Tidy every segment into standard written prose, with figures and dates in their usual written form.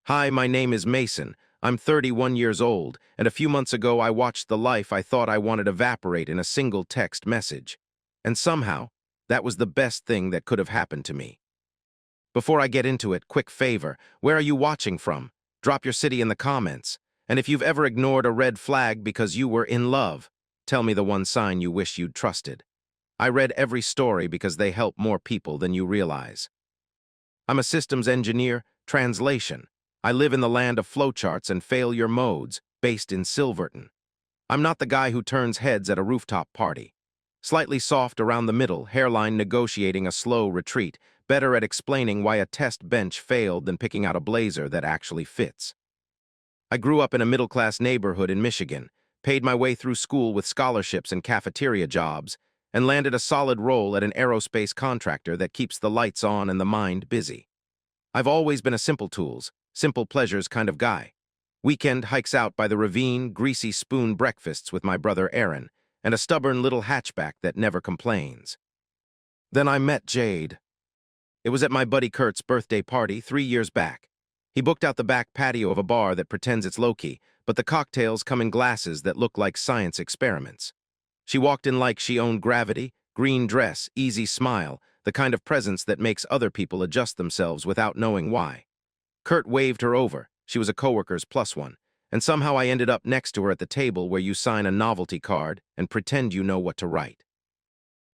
Hi, my name is Mason. I'm 31 years old, and a few months ago I watched the life I thought I wanted evaporate in a single text message. And somehow, that was the best thing that could have happened to me. Before I get into it, quick favor, where are you watching from? Drop your city in the comments. And if you've ever ignored a red flag because you were in love, tell me the one sign you wish you'd trusted. I read every story because they help more people than you realize. I'm a systems engineer, translation. I live in the land of flowcharts and failure modes, based in Silverton. I'm not the guy who turns heads at a rooftop party. Slightly soft around the middle, hairline negotiating a slow retreat, better at explaining why a test bench failed than picking out a blazer that actually fits. I grew up in a middle-class neighborhood in Michigan, paid my way through school with scholarships and cafeteria jobs, and landed a solid role at an aerospace contractor that keeps the lights on and the mind busy. I've always been a simple tools, simple pleasures kind of guy. Weekend hikes out by the ravine, greasy spoon breakfasts with my brother Aaron, and a stubborn little hatchback that never complains. Then I met Jade. It was at my buddy Kurt's birthday party 3 years back. He booked out the back patio of a bar that pretends it's low-key, but the cocktails come in glasses that look like science experiments. She walked in like she owned gravity, green dress, easy smile, the kind of presence that makes other people adjust themselves without knowing why. Kurt waved her over. She was a coworker's plus one, and somehow I ended up next to her at the table where you sign a novelty card and pretend you know what to write.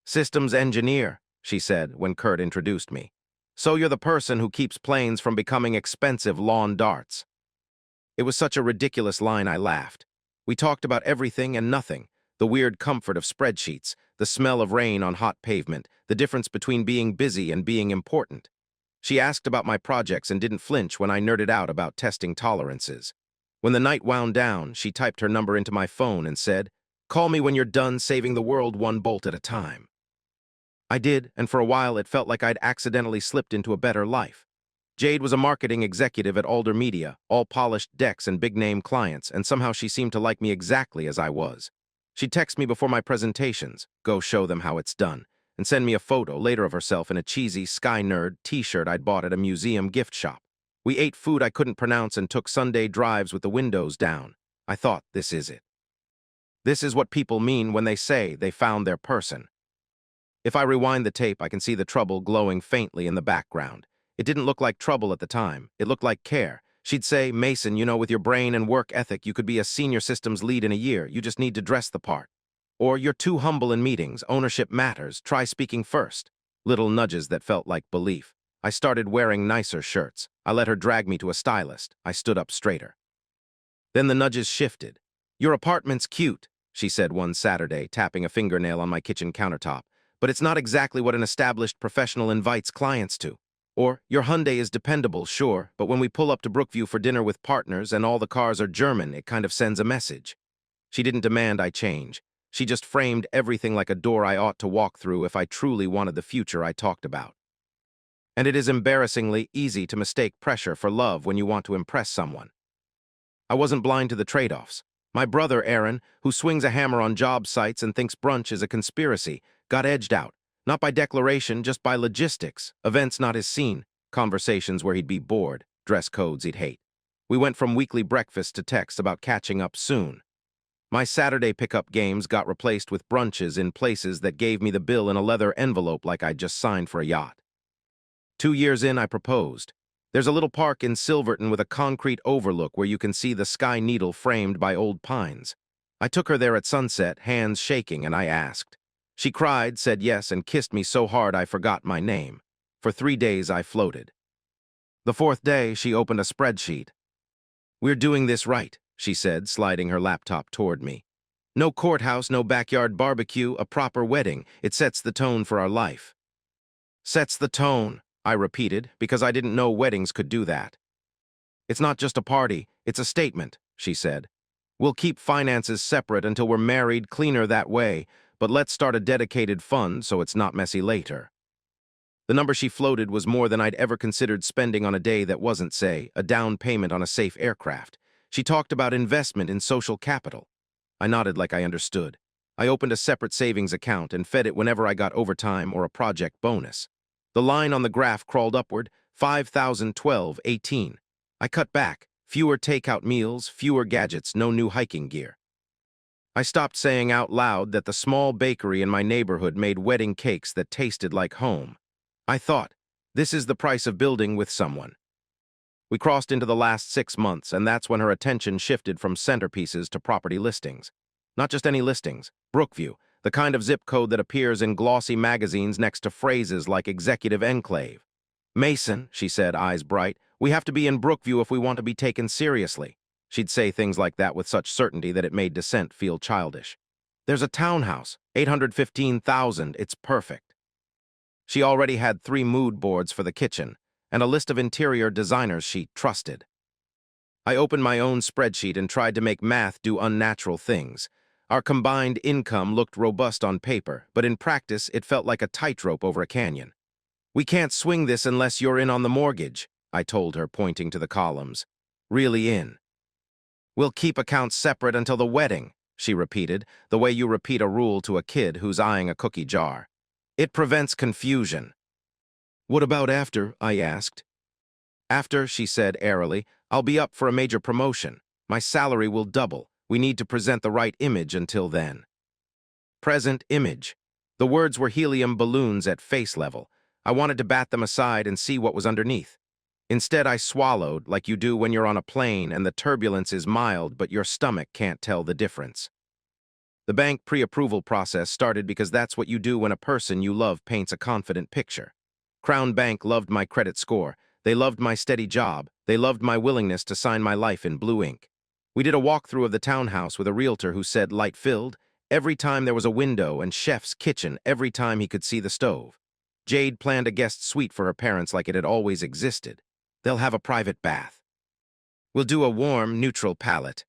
"Systems engineer," she said when Kurt introduced me. "So you're the person who keeps planes from becoming expensive lawn darts." It was such a ridiculous line I laughed. We talked about everything and nothing, the weird comfort of spreadsheets, the smell of rain on hot pavement, the difference between being busy and being important. She asked about my projects and didn't flinch when I nerded out about testing tolerances. When the night wound down, she typed her number into my phone and said, "Call me when you're done saving the world one bolt at a time." I did, and for a while it felt like I'd accidentally slipped into a better life. Jade was a marketing executive at Alder Media, all polished decks and big-name clients, and somehow she seemed to like me exactly as I was. She'd text me before my presentations, go show them how it's done, and send me a photo later of herself in a cheesy Sky Nerd t-shirt I'd bought at a museum gift shop. We ate food I couldn't pronounce and took Sunday drives with the windows down. I thought, this is it. This is what people mean when they say they found their person. If I rewind the tape, I can see the trouble glowing faintly in the background. It didn't look like trouble at the time. It looked like care. She'd say, "Mason, you know, with your brain and work ethic, you could be a senior systems lead in a year. You just need to dress the part." Or, "You're too humble in meetings. Ownership matters. Try speaking first." Little nudges that felt like belief. I started wearing nicer shirts. I let her drag me to a stylist. I stood up straighter. Then the nudges shifted. "Your apartment's cute," she said one Saturday, tapping a fingernail on my kitchen countertop. "But it's not exactly what an established professional invites clients to." Or, "Your Hyundai is dependable, sure, but when we pull up to Brookview for dinner with partners and all the cars are German, it kind of sends a message." She didn't demand I change. She just framed everything like a door I ought to walk through if I truly wanted the future I talked about. And it is embarrassingly easy to mistake pressure for love when you want to impress someone. I wasn't blind to the trade-offs. My brother, Aaron, who swings a hammer on job sites and thinks brunch is a conspiracy, got edged out. Not by declaration, just by logistics, events not his scene, conversations where he'd be bored, dress codes he'd hate. We went from weekly breakfast to texts about catching up soon. My Saturday pickup games got replaced with brunches in places that gave me the bill in a leather envelope like I'd just signed for a yacht. 2 years in, I proposed. There's a little park in Silverton with a concrete overlook where you can see the sky needle framed by old pines. I took her there at sunset, hands shaking, and I asked. She cried, said yes, and kissed me so hard I forgot my name. For 3 days I floated. The 4th day, she opened a spreadsheet. "We're doing this right," she said, sliding her laptop toward me. "No courthouse, no backyard barbecue, a proper wedding. It sets the tone for our life." "Sets the tone," I repeated, because I didn't know weddings could do that. "It's not just a party, it's a statement," she said. "We'll keep finances separate until we're married, cleaner that way, but let's start a dedicated fund so it's not messy later." The number she floated was more than I'd ever considered spending on a day that wasn't, say, a down payment on a safe aircraft. She talked about investment in social capital. I nodded like I understood. I opened a separate savings account and fed it whenever I got overtime or a project bonus. The line on the graph crawled upward, 5,012.18. I cut back. Fewer takeout meals, fewer gadgets, no new hiking gear. I stopped saying out loud that the small bakery in my neighborhood made wedding cakes that tasted like home. I thought, this is the price of building with someone. We crossed into the last 6 months, and that's when her attention shifted from centerpieces to property listings. Not just any listings, Brookview, the kind of zip code that appears in glossy magazines next to phrases like executive enclave. Mason, she said, eyes bright, we have to be in Brookview if we want to be taken seriously. She'd say things like that with such certainty that it made dissent feel childish. There's a townhouse, 815,000, it's perfect. She already had 3 mood boards for the kitchen, and a list of interior designers she trusted. I opened my own spreadsheet and tried to make math do unnatural things. Our combined income looked robust on paper, but in practice it felt like a tightrope over a canyon. We can't swing this unless you're in on the mortgage, I told her, pointing to the columns. Really in. We'll keep accounts separate until the wedding, she repeated, the way you repeat a rule to a kid who's eyeing a cookie jar. It prevents confusion. What about after? I asked. After, she said airily, I'll be up for a major promotion. My salary will double. We need to present the right image until then. Present image. The words were helium balloons at face level. I wanted to bat them aside and see what was underneath. Instead, I swallowed, like you do when you're on a plane and the turbulence is mild, but your stomach can't tell the difference. The bank pre-approval process started because that's what you do when a person you love paints a confident picture. Crown Bank loved my credit score. They loved my steady job. They loved my willingness to sign my life in blue ink. We did a walkthrough of the townhouse with a realtor who said light-filled every time there was a window and chef's kitchen every time he could see the stove. Jade planned a guest suite for her parents like it had always existed. They'll have a private bath. We'll do a warm, neutral palette.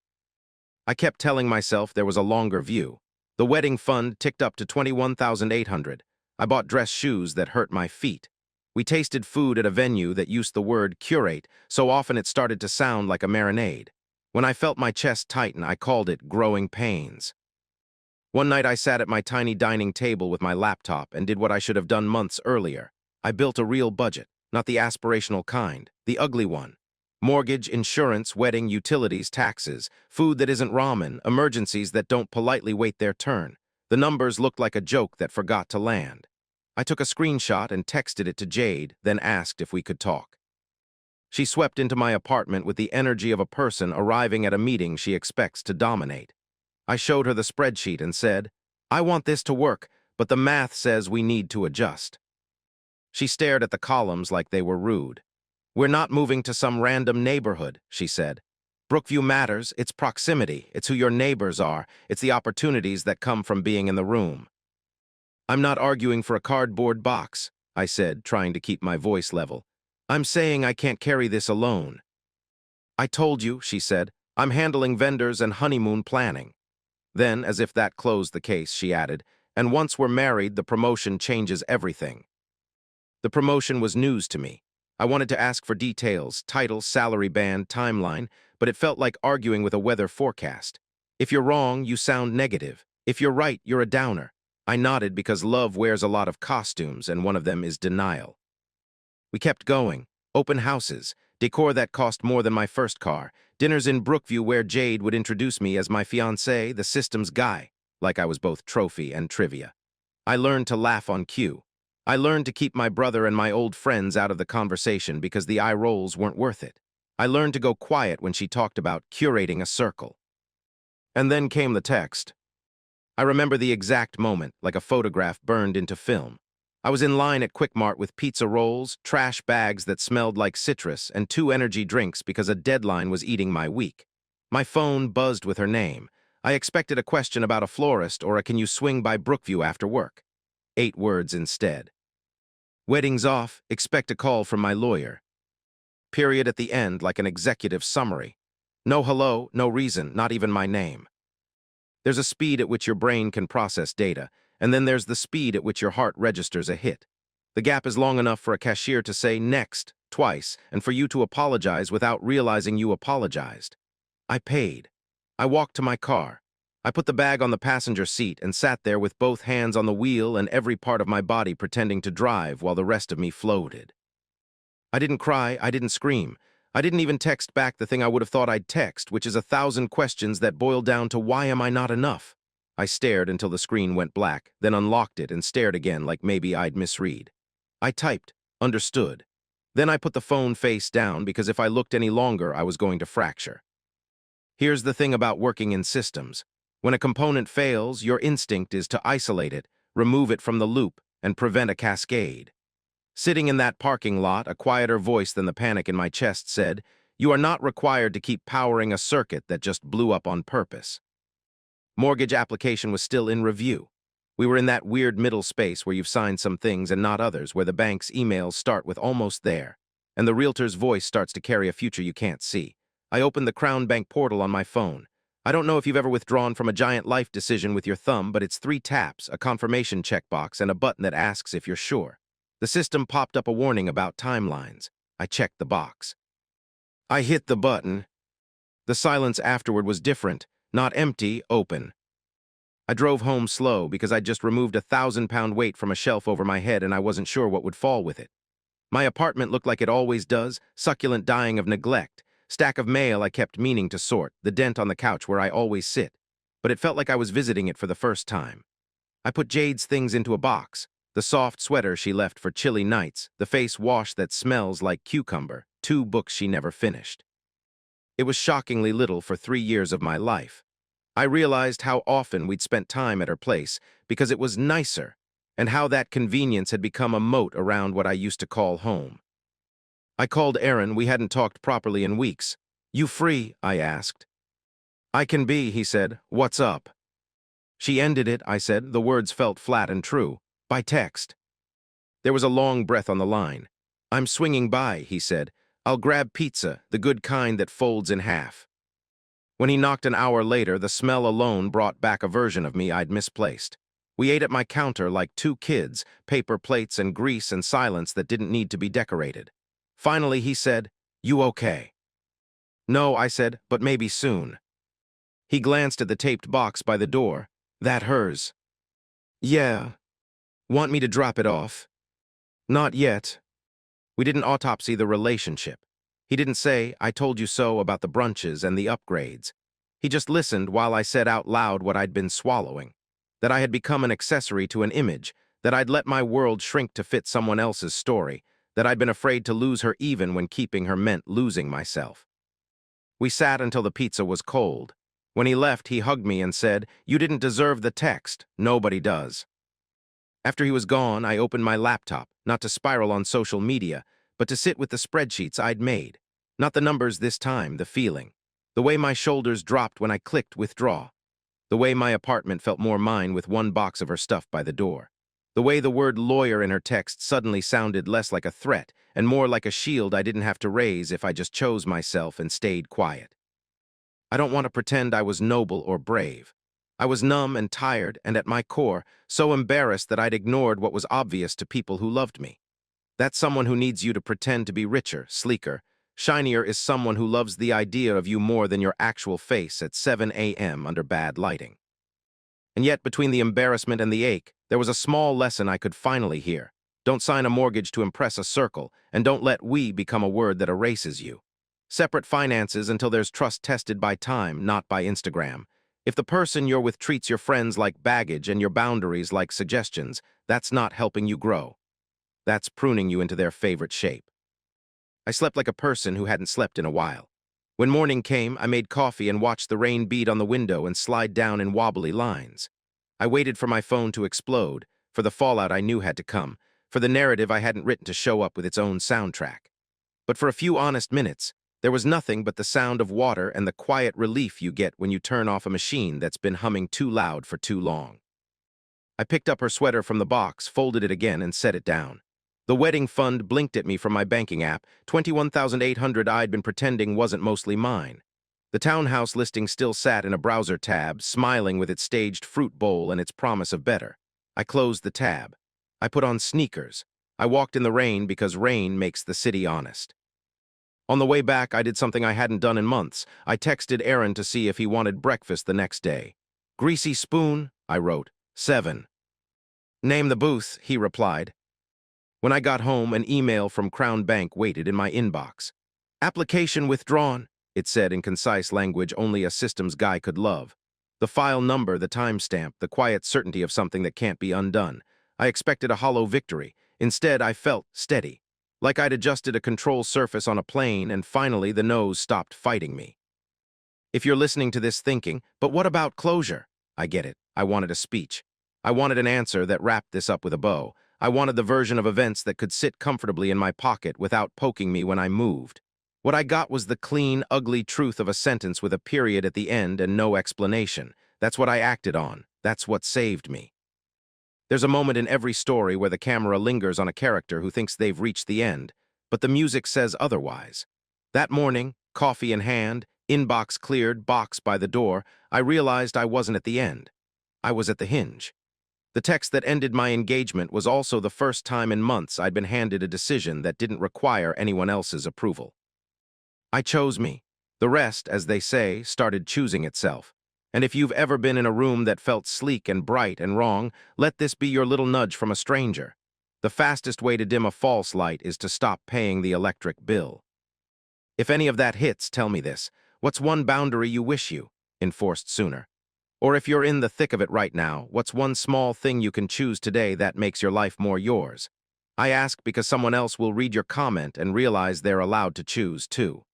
I kept telling myself there was a longer view. The wedding fund ticked up to $21,800. I bought dress shoes that hurt my feet. We tasted food at a venue that used the word curate so often it started to sound like a marinade. When I felt my chest tighten, I called it growing pains. One night I sat at my tiny dining table with my laptop and did what I should have done months earlier. I built a real budget, not the aspirational kind, the ugly one. Mortgage, insurance, wedding, utilities, taxes, food that isn't ramen, emergencies that don't politely wait their turn. The numbers looked like a joke that forgot to land. I took a screenshot and texted it to Jade, then asked if we could talk. She swept into my apartment with the energy of a person arriving at a meeting she expects to dominate. I showed her the spreadsheet and said, I want this to work, but the math says we need to adjust. She stared at the columns like they were rude. We're not moving to some random neighborhood, she said. Brookview matters, it's proximity, it's who your neighbors are, it's the opportunities that come from being in the room. I'm not arguing for a cardboard box, I said, trying to keep my voice level. I'm saying I can't carry this alone. I told you, she said, I'm handling vendors and honeymoon planning. Then, as if that closed the case, she added, and once we're married, the promotion changes everything. The promotion was news to me. I wanted to ask for details, title, salary band, timeline, but it felt like arguing with a weather forecast. If you're wrong, you sound negative. If you're right, you're a downer. I nodded because love wears a lot of costumes, and one of them is denial. We kept going. Open houses, decor that cost more than my first car, dinners in Brookview where Jade would introduce me as my fiancé, the systems guy, like I was both trophy and trivia. I learned to laugh on cue. I learned to keep my brother and my old friends out of the conversation because the eye rolls weren't worth it. I learned to go quiet when she talked about curating a circle. And then came the text. I remember the exact moment, like a photograph burned into film. I was in line at Quick Mart with pizza rolls, trash bags that smelled like citrus, and 2 energy drinks because a deadline was eating my week. My phone buzzed with her name. I expected a question about a florist or a can you swing by Brookview after work. 8 words instead. Wedding's off, expect a call from my lawyer. Period at the end like an executive summary. No hello, no reason, not even my name. There's a speed at which your brain can process data, and then there's the speed at which your heart registers a hit. The gap is long enough for a cashier to say next twice, and for you to apologize without realizing you apologized. I paid. I walked to my car. I put the bag on the passenger seat and sat there with both hands on the wheel and every part of my body pretending to drive while the rest of me floated. I didn't cry, I didn't scream. I didn't even text back the thing I would have thought I'd text, which is 1,000 questions that boil down to why am I not enough? I stared until the screen went black, then unlocked it and stared again like maybe I'd misread. I typed, understood. Then I put the phone face down because if I looked any longer, I was going to fracture. Here's the thing about working in systems. When a component fails, your instinct is to isolate it, remove it from the loop, and prevent a cascade. Sitting in that parking lot, a quieter voice than the panic in my chest said, "You are not required to keep powering a circuit that just blew up on purpose." Mortgage application was still in review. We were in that weird middle space where you've signed some things and not others, where the bank's emails start with almost there, and the realtor's voice starts to carry a future you can't see. I opened the Crown Bank portal on my phone. I don't know if you've ever withdrawn from a giant life decision with your thumb, but it's 3 taps, a confirmation checkbox, and a button that asks if you're sure. The system popped up a warning about timelines. I checked the box. I hit the button. The silence afterward was different, not empty, open. I drove home slow because I'd just removed a 1,000-pound weight from a shelf over my head and I wasn't sure what would fall with it. My apartment looked like it always does, succulent dying of neglect, stack of mail I kept meaning to sort, the dent on the couch where I always sit. But it felt like I was visiting it for the first time. I put Jade's things into a box, the soft sweater she left for chilly nights, the face wash that smells like cucumber, 2 books she never finished. It was shockingly little for 3 years of my life. I realized how often we'd spent time at her place because it was nicer, and how that convenience had become a moat around what I used to call home. I called Aaron. We hadn't talked properly in weeks. "You free?" I asked. "I can be," he said. "What's up?" "She ended it," I said. The words felt flat and true. "By text." There was a long breath on the line. "I'm swinging by," he said. "I'll grab pizza, the good kind that folds in half." When he knocked an hour later, the smell alone brought back a version of me I'd misplaced. We ate at my counter like 2 kids, paper plates and grease and silence that didn't need to be decorated. Finally, he said, "You okay?" "No," I said, "but maybe soon." He glanced at the taped box by the door. "That hers?" "Yeah." "Want me to drop it off?" "Not yet." We didn't autopsy the relationship. He didn't say, "I told you so" about the brunches and the upgrades. He just listened while I said out loud what I'd been swallowing. That I had become an accessory to an image, that I'd let my world shrink to fit someone else's story, that I'd been afraid to lose her even when keeping her meant losing myself. We sat until the pizza was cold. When he left, he hugged me and said, "You didn't deserve the text. Nobody does." After he was gone, I opened my laptop, not to spiral on social media, but to sit with the spreadsheets I'd made. Not the numbers this time, the feeling. The way my shoulders dropped when I clicked withdraw. The way my apartment felt more mine with 1 box of her stuff by the door. The way the word lawyer in her text suddenly sounded less like a threat and more like a shield I didn't have to raise if I just chose myself and stayed quiet. I don't want to pretend I was noble or brave. I was numb and tired and at my core, so embarrassed that I'd ignored what was obvious to people who loved me. That's someone who needs you to pretend to be richer, sleeker. Shinier is someone who loves the idea of you more than your actual face at 7 a.m. under bad lighting. And yet, between the embarrassment and the ache, there was a small lesson I could finally hear. Don't sign a mortgage to impress a circle, and don't let "we" become a word that erases you. Separate finances until there's trust tested by time, not by Instagram. If the person you're with treats your friends like baggage and your boundaries like suggestions, that's not helping you grow. That's pruning you into their favorite shape. I slept like a person who hadn't slept in a while. When morning came, I made coffee and watched the rain beat on the window and slide down in wobbly lines. I waited for my phone to explode, for the fallout I knew had to come, for the narrative I hadn't written to show up with its own soundtrack. But for a few honest minutes, there was nothing but the sound of water and the quiet relief you get when you turn off a machine that's been humming too loud for too long. I picked up her sweater from the box, folded it again, and set it down. The wedding fund blinked at me from my banking app, 21,800 I'd been pretending wasn't mostly mine. The townhouse listing still sat in a browser tab, smiling with its staged fruit bowl and its promise of better. I closed the tab. I put on sneakers. I walked in the rain because rain makes the city honest. On the way back, I did something I hadn't done in months. I texted Aaron to see if he wanted breakfast the next day. "Greasy spoon," I wrote. 7. "Name the booth," he replied. When I got home, an email from Crown Bank waited in my inbox. Application withdrawn, it said in concise language only a systems guy could love. The file number, the timestamp, the quiet certainty of something that can't be undone. I expected a hollow victory. Instead, I felt steady, like I'd adjusted a control surface on a plane and finally the nose stopped fighting me. If you're listening to this thinking, but what about closure? I get it. I wanted a speech. I wanted an answer that wrapped this up with a bow. I wanted the version of events that could sit comfortably in my pocket without poking me when I moved. What I got was the clean, ugly truth of a sentence with a period at the end and no explanation. That's what I acted on. That's what saved me. There's a moment in every story where the camera lingers on a character who thinks they've reached the end, but the music says otherwise. That morning, coffee in hand, inbox cleared, box by the door, I realized I wasn't at the end. I was at the hinge. The text that ended my engagement was also the first time in months I'd been handed a decision that didn't require anyone else's approval. I chose me. The rest, as they say, started choosing itself. And if you've ever been in a room that felt sleek and bright and wrong, let this be your little nudge from a stranger. The fastest way to dim a false light is to stop paying the electric bill. If any of that hits, tell me this. What's one boundary you wish you enforced sooner? Or if you're in the thick of it right now, what's one small thing you can choose today that makes your life more yours? I ask because someone else will read your comment and realize they're allowed to choose too.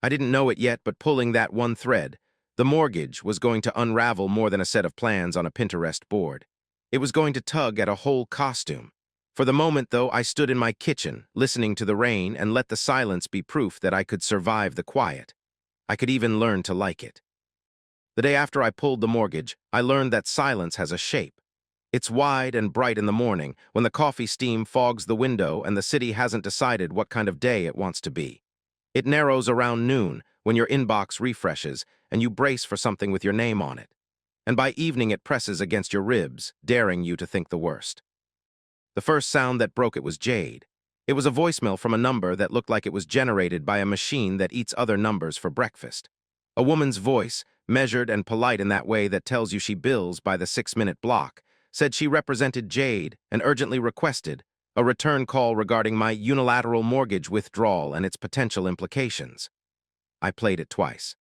I didn't know it yet, but pulling that one thread, the mortgage was going to unravel more than a set of plans on a Pinterest board. It was going to tug at a whole costume. For the moment, though, I stood in my kitchen, listening to the rain and let the silence be proof that I could survive the quiet. I could even learn to like it. The day after I pulled the mortgage, I learned that silence has a shape. It's wide and bright in the morning, when the coffee steam fogs the window and the city hasn't decided what kind of day it wants to be. It narrows around noon, when your inbox refreshes and you brace for something with your name on it. And by evening it presses against your ribs, daring you to think the worst. The first sound that broke it was Jade. It was a voicemail from a number that looked like it was generated by a machine that eats other numbers for breakfast. A woman's voice, measured and polite in that way that tells you she bills by the 6-minute block, said she represented Jade and urgently requested a return call regarding my unilateral mortgage withdrawal and its potential implications. I played it twice.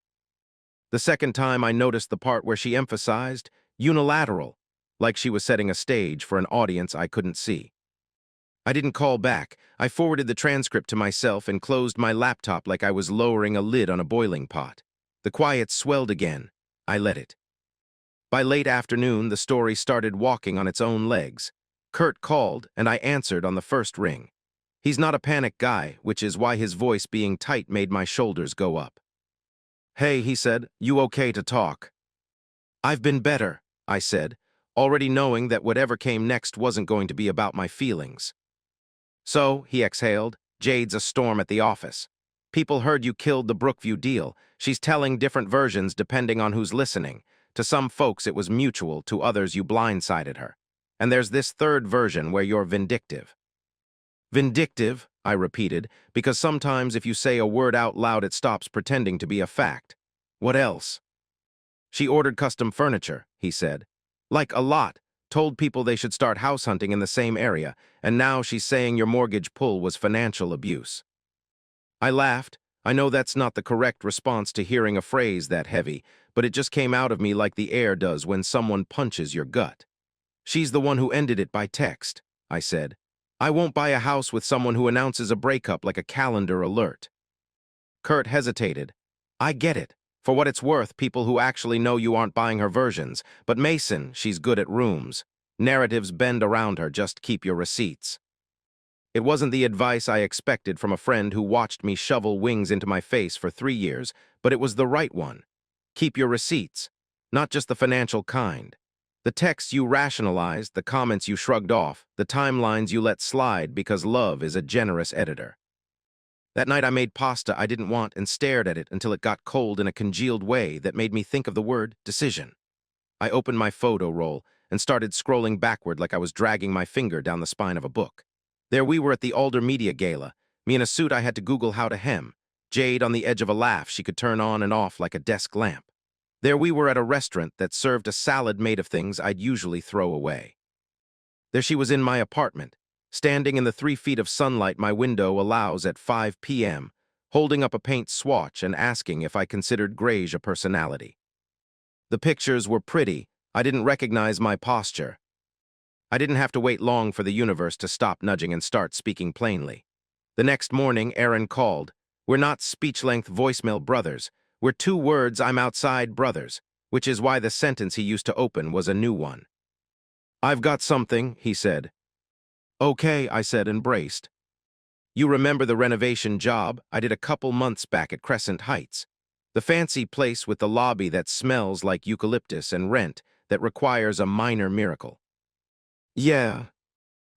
The second time I noticed the part where she emphasized unilateral, like she was setting a stage for an audience I couldn't see. I didn't call back. I forwarded the transcript to myself and closed my laptop like I was lowering a lid on a boiling pot. The quiet swelled again. I let it. By late afternoon, the story started walking on its own legs. Kurt called, and I answered on the first ring. He's not a panic guy, which is why his voice being tight made my shoulders go up. "Hey," he said, "you okay to talk?" "I've been better," I said, already knowing that whatever came next wasn't going to be about my feelings. "So," he exhaled, "Jade's a storm at the office. People heard you killed the Brookview deal. She's telling different versions depending on who's listening. To some folks it was mutual, to others you blindsided her. And there's this third version where you're vindictive." "Vindictive," I repeated, because sometimes if you say a word out loud it stops pretending to be a fact. "What else?" "She ordered custom furniture," he said. "Like a lot, told people they should start house hunting in the same area, and now she's saying your mortgage pull was financial abuse." I laughed. I know that's not the correct response to hearing a phrase that heavy, but it just came out of me like the air does when someone punches your gut. "She's the one who ended it by text," I said. "I won't buy a house with someone who announces a breakup like a calendar alert." Kurt hesitated. "I get it. For what it's worth, people who actually know you aren't buying her versions. But Mason, she's good at rooms. Narratives bend around her, just keep your receipts." It wasn't the advice I expected from a friend who watched me shovel wings into my face for 3 years, but it was the right one. Keep your receipts, not just the financial kind. The texts you rationalized, the comments you shrugged off, the timelines you let slide because love is a generous editor. That night I made pasta I didn't want and stared at it until it got cold in a congealed way that made me think of the word decision. I opened my photo roll and started scrolling backward like I was dragging my finger down the spine of a book. There we were at the Alder Media Gala, me in a suit I had to Google how to hem, Jade on the edge of a laugh she could turn on and off like a desk lamp. There we were at a restaurant that served a salad made of things I'd usually throw away. There she was in my apartment, standing in the 3 feet of sunlight my window allows at 5 p.m., holding up a paint swatch and asking if I considered grayish a personality. The pictures were pretty. I didn't recognize my posture. I didn't have to wait long for the universe to stop nudging and start speaking plainly. The next morning, Aaron called. We're not speech-length voicemail brothers. We're 2 words I'm outside brothers, which is why the sentence he used to open was a new one. I've got something, he said. Okay, I said and braced. You remember the renovation job I did a couple months back at Crescent Heights? The fancy place with the lobby that smells like eucalyptus and rent that requires a minor miracle. Yeah.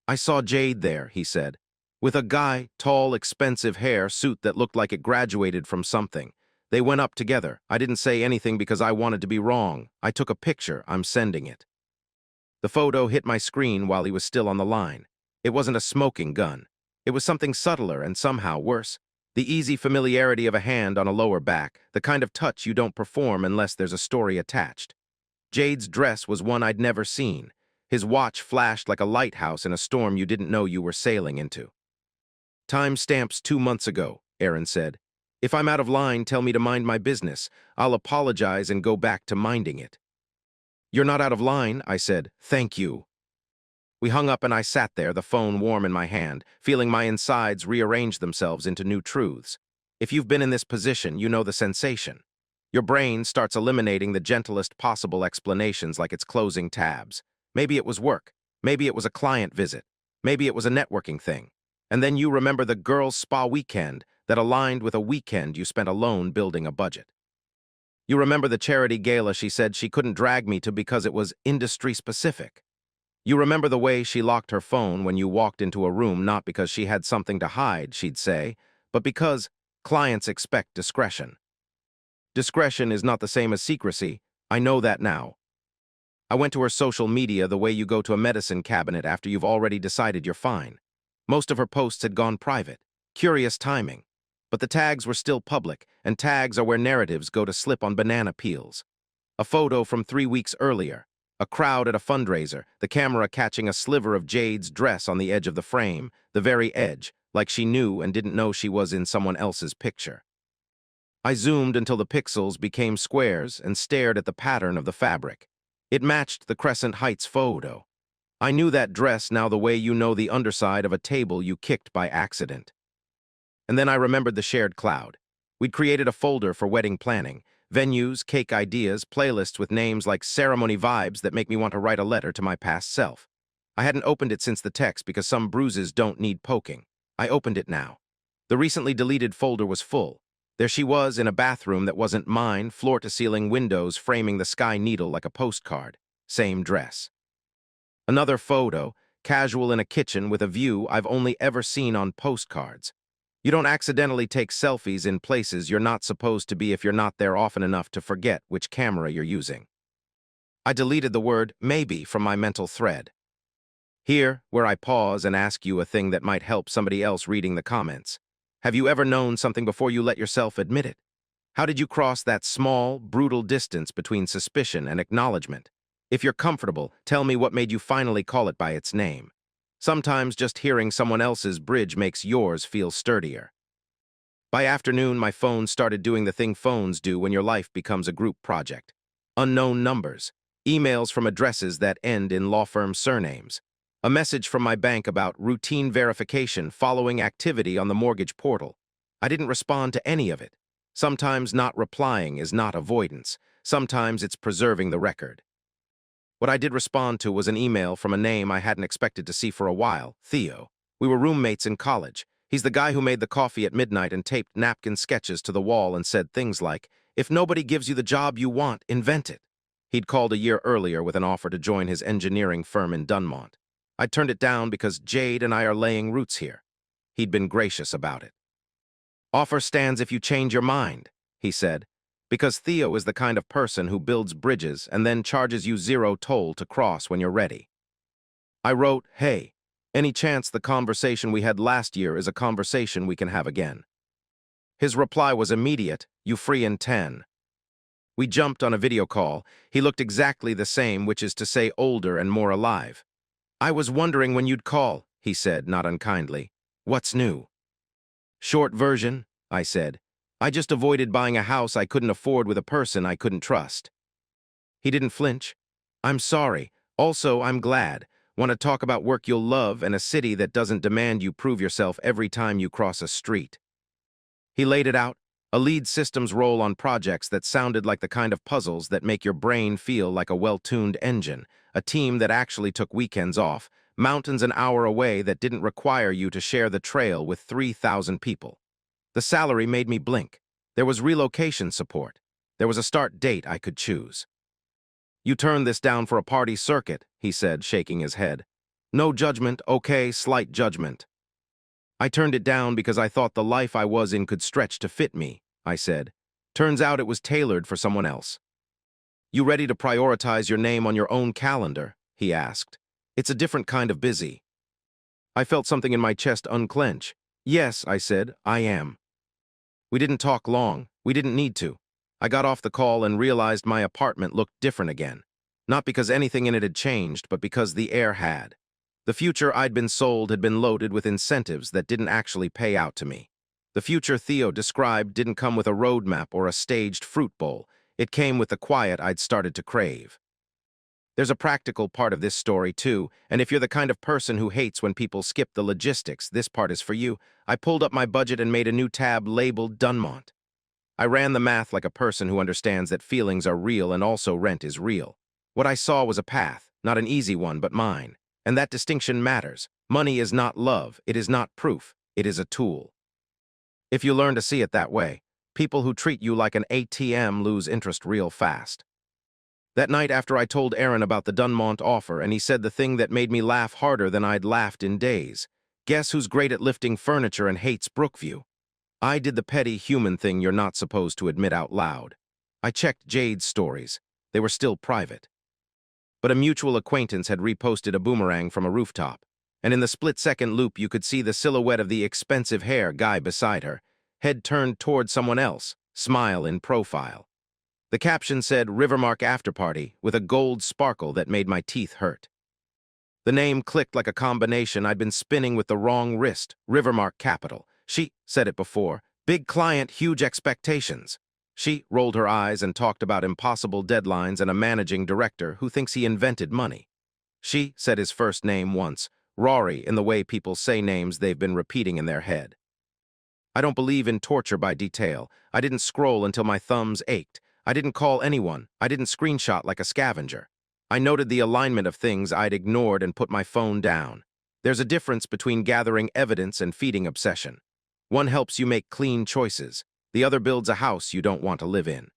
I saw Jade there, he said, with a guy, tall, expensive hair, suit that looked like it graduated from something. They went up together. I didn't say anything because I wanted to be wrong. I took a picture. I'm sending it. The photo hit my screen while he was still on the line. It wasn't a smoking gun. It was something subtler and somehow worse. The easy familiarity of a hand on a lower back, the kind of touch you don't perform unless there's a story attached. Jade's dress was one I'd never seen. His watch flashed like a lighthouse in a storm you didn't know you were sailing into. Timestamps 2 months ago, Aaron said. If I'm out of line, tell me to mind my business. I'll apologize and go back to minding it. You're not out of line, I said. Thank you. We hung up and I sat there, the phone warm in my hand, feeling my insides rearrange themselves into new truths. If you've been in this position, you know the sensation. Your brain starts eliminating the gentlest possible explanations like it's closing tabs. Maybe it was work. Maybe it was a client visit. Maybe it was a networking thing. And then you remember the girls' spa weekend that aligned with a weekend you spent alone building a budget. You remember the charity gala she said she couldn't drag me to because it was industry-specific. You remember the way she locked her phone when you walked into a room not because she had something to hide, she'd say, but because clients expect discretion. Discretion is not the same as secrecy. I know that now. I went to her social media the way you go to a medicine cabinet after you've already decided you're fine. Most of her posts had gone private. Curious timing. But the tags were still public, and tags are where narratives go to slip on banana peels. A photo from 3 weeks earlier. A crowd at a fundraiser, the camera catching a sliver of Jade's dress on the edge of the frame, the very edge, like she knew and didn't know she was in someone else's picture. I zoomed until the pixels became squares and stared at the pattern of the fabric. It matched the Crescent Heights photo. I knew that dress now the way you know the underside of a table you kicked by accident. And then I remembered the shared cloud. We'd created a folder for wedding planning, venues, cake ideas, playlists with names like ceremony vibes that make me want to write a letter to my past self. I hadn't opened it since the text because some bruises don't need poking. I opened it now. The recently deleted folder was full. There she was in a bathroom that wasn't mine, floor-to-ceiling windows framing the sky needle like a postcard. Same dress. Another photo, casual in a kitchen with a view I've only ever seen on postcards. You don't accidentally take selfies in places you're not supposed to be if you're not there often enough to forget which camera you're using. I deleted the word maybe from my mental thread. Here, where I pause and ask you a thing that might help somebody else reading the comments. Have you ever known something before you let yourself admit it? How did you cross that small, brutal distance between suspicion and acknowledgement? If you're comfortable, tell me what made you finally call it by its name. Sometimes just hearing someone else's bridge makes yours feel sturdier. By afternoon, my phone started doing the thing phones do when your life becomes a group project. Unknown numbers, emails from addresses that end in law firm surnames, a message from my bank about routine verification following activity on the mortgage portal. I didn't respond to any of it. Sometimes not replying is not avoidance. Sometimes it's preserving the record. What I did respond to was an email from a name I hadn't expected to see for a while, Theo. We were roommates in college. He's the guy who made the coffee at midnight and taped napkin sketches to the wall and said things like, "If nobody gives you the job you want, invent it." He'd called a year earlier with an offer to join his engineering firm in Dunmont. I turned it down because Jade and I are laying roots here. He'd been gracious about it. "Offer stands if you change your mind," he said, because Theo is the kind of person who builds bridges and then charges you 0 toll to cross when you're ready. I wrote, "Hey, any chance the conversation we had last year is a conversation we can have again?" His reply was immediate, "You free in 10. We jumped on a video call. He looked exactly the same, which is to say older and more alive. "I was wondering when you'd call," he said, not unkindly. "What's new?" "Short version," I said. I just avoided buying a house I couldn't afford with a person I couldn't trust. He didn't flinch. I'm sorry. Also, I'm glad. Want to talk about work you'll love and a city that doesn't demand you prove yourself every time you cross a street. He laid it out, a lead systems role on projects that sounded like the kind of puzzles that make your brain feel like a well-tuned engine, a team that actually took weekends off, mountains an hour away that didn't require you to share the trail with 3,000 people. The salary made me blink. There was relocation support. There was a start date I could choose. You turned this down for a party circuit, he said, shaking his head. No judgment, okay, slight judgment. I turned it down because I thought the life I was in could stretch to fit me, I said. Turns out it was tailored for someone else. You ready to prioritize your name on your own calendar? He asked. It's a different kind of busy. I felt something in my chest unclench. Yes, I said, I am. We didn't talk long. We didn't need to. I got off the call and realized my apartment looked different again. Not because anything in it had changed, but because the air had. The future I'd been sold had been loaded with incentives that didn't actually pay out to me. The future Theo described didn't come with a roadmap or a staged fruit bowl. It came with the quiet I'd started to crave. There's a practical part of this story, too, and if you're the kind of person who hates when people skip the logistics, this part is for you. I pulled up my budget and made a new tab labeled Dunmont. I ran the math like a person who understands that feelings are real and also rent is real. What I saw was a path, not an easy one, but mine. And that distinction matters. Money is not love, it is not proof, it is a tool. If you learn to see it that way, people who treat you like an ATM lose interest real fast. That night after I told Aaron about the Dunmont offer and he said the thing that made me laugh harder than I'd laughed in days. Guess who's great at lifting furniture and hates Brookview? I did the petty human thing you're not supposed to admit out loud. I checked Jade's stories. They were still private. But a mutual acquaintance had reposted a boomerang from a rooftop, and in the split-second loop you could see the silhouette of the expensive hair guy beside her, head turned toward someone else, smile in profile. The caption said Rivermark Afterparty with a gold sparkle that made my teeth hurt. The name clicked like a combination I'd been spinning with the wrong wrist, Rivermark Capital. She said it before, big client, huge expectations. She rolled her eyes and talked about impossible deadlines and a managing director who thinks he invented money. She said his first name once, Rory, in the way people say names they've been repeating in their head. I don't believe in torture by detail. I didn't scroll until my thumbs ached. I didn't call anyone. I didn't screenshot like a scavenger. I noted the alignment of things I'd ignored and put my phone down. There's a difference between gathering evidence and feeding obsession. One helps you make clean choices. The other builds a house you don't want to live in.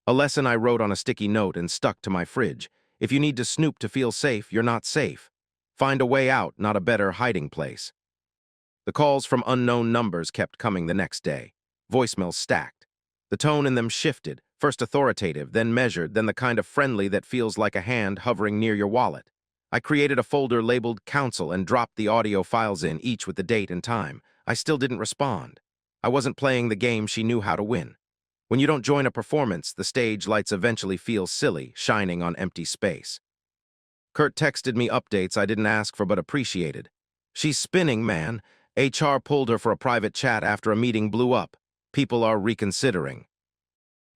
A lesson I wrote on a sticky note and stuck to my fridge. If you need to snoop to feel safe, you're not safe. Find a way out, not a better hiding place. The calls from unknown numbers kept coming the next day. Voicemails stacked. The tone in them shifted, first authoritative, then measured, then the kind of friendly that feels like a hand hovering near your wallet. I created a folder labeled Counsel and dropped the audio files in, each with the date and time. I still didn't respond. I wasn't playing the game she knew how to win. When you don't join a performance, the stage lights eventually feel silly, shining on empty space. Kurt texted me updates I didn't ask for but appreciated. She's spinning, man. HR pulled her for a private chat after a meeting blew up. People are reconsidering.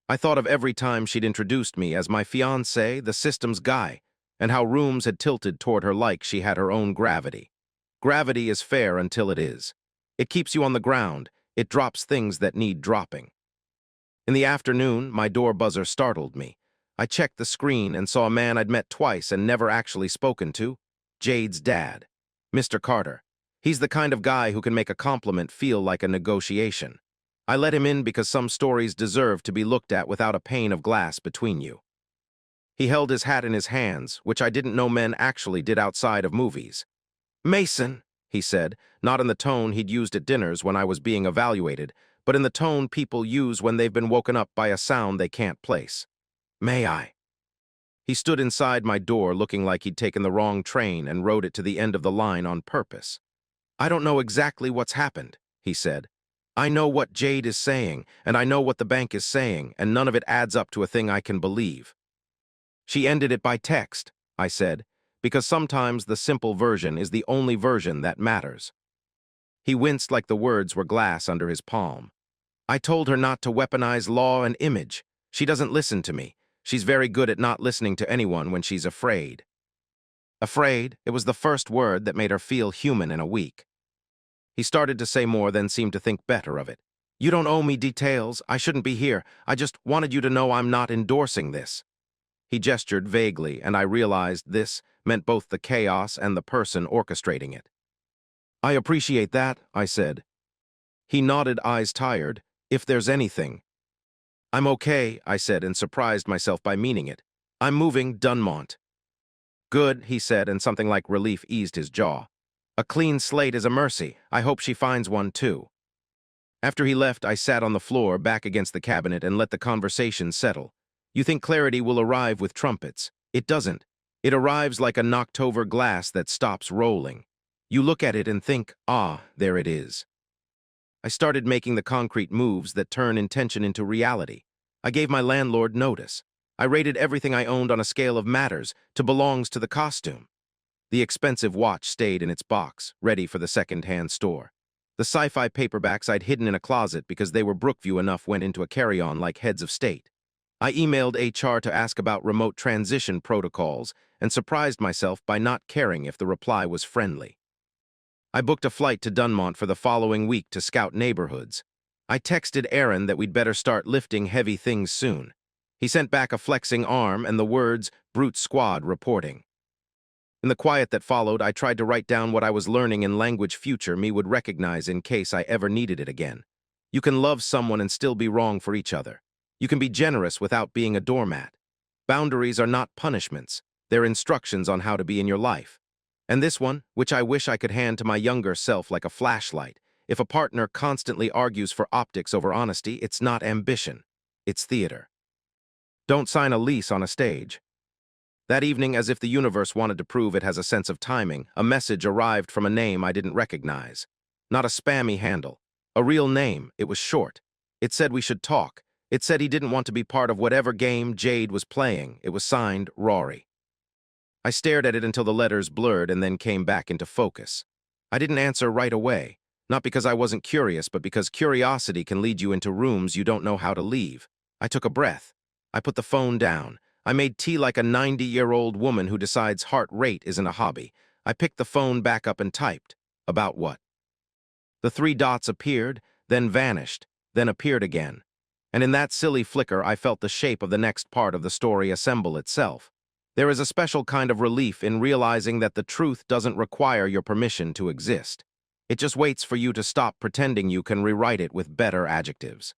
I thought of every time she'd introduced me as my fiancé, the systems guy, and how rooms had tilted toward her like she had her own gravity. Gravity is fair until it is. It keeps you on the ground. It drops things that need dropping. In the afternoon, my door buzzer startled me. I checked the screen and saw a man I'd met twice and never actually spoken to. Jade's dad. Mr. Carter. He's the kind of guy who can make a compliment feel like a negotiation. I let him in because some stories deserve to be looked at without a pane of glass between you. He held his hat in his hands, which I didn't know men actually did outside of movies. Mason, he said, not in the tone he'd used at dinners when I was being evaluated, but in the tone people use when they've been woken up by a sound they can't place. May I? He stood inside my door looking like he'd taken the wrong train and rode it to the end of the line on purpose. I don't know exactly what's happened, he said. I know what Jade is saying, and I know what the bank is saying, and none of it adds up to a thing I can believe. She ended it by text, I said, because sometimes the simple version is the only version that matters. He winced like the words were glass under his palm. I told her not to weaponize law and image. She doesn't listen to me. She's very good at not listening to anyone when she's afraid. Afraid, it was the first word that made her feel human in a week. He started to say more, then seemed to think better of it. You don't owe me details. I shouldn't be here. I just wanted you to know I'm not endorsing this. He gestured vaguely, and I realized this meant both the chaos and the person orchestrating it. I appreciate that, I said. He nodded, eyes tired. If there's anything. I'm okay, I said, and surprised myself by meaning it. I'm moving, Dunmont. Good, he said, and something like relief eased his jaw. A clean slate is a mercy. I hope she finds one, too. After he left, I sat on the floor, back against the cabinet, and let the conversation settle. You think clarity will arrive with trumpets. It doesn't. It arrives like a knocked-over glass that stops rolling. You look at it and think, ah, there it is. I started making the concrete moves that turn intention into reality. I gave my landlord notice. I rated everything I owned on a scale of matters to belongs to the costume. The expensive watch stayed in its box, ready for the second-hand store. The sci-fi paperbacks I'd hidden in a closet because they were Brookview enough went into a carry-on like heads of state. I emailed HR to ask about remote transition protocols and surprised myself by not caring if the reply was friendly. I booked a flight to Dunmont for the following week to scout neighborhoods. I texted Aaron that we'd better start lifting heavy things soon. He sent back a flexing arm and the words, "Brute Squad reporting." In the quiet that followed, I tried to write down what I was learning in language future me would recognize in case I ever needed it again. You can love someone and still be wrong for each other. You can be generous without being a doormat. Boundaries are not punishments. They're instructions on how to be in your life. And this one, which I wish I could hand to my younger self like a flashlight, if a partner constantly argues for optics over honesty, it's not ambition. It's theater. Don't sign a lease on a stage. That evening, as if the universe wanted to prove it has a sense of timing, a message arrived from a name I didn't recognize. Not a spammy handle. A real name. It was short. It said we should talk. It said he didn't want to be part of whatever game Jade was playing. It was signed Rory. I stared at it until the letters blurred and then came back into focus. I didn't answer right away. Not because I wasn't curious, but because curiosity can lead you into rooms you don't know how to leave. I took a breath. I put the phone down. I made tea like a 90-year-old woman who decides heart rate isn't a hobby. I picked the phone back up and typed. About what? The 3 dots appeared, then vanished, then appeared again. And in that silly flicker, I felt the shape of the next part of the story assemble itself. There is a special kind of relief in realizing that the truth doesn't require your permission to exist. It just waits for you to stop pretending you can rewrite it with better adjectives.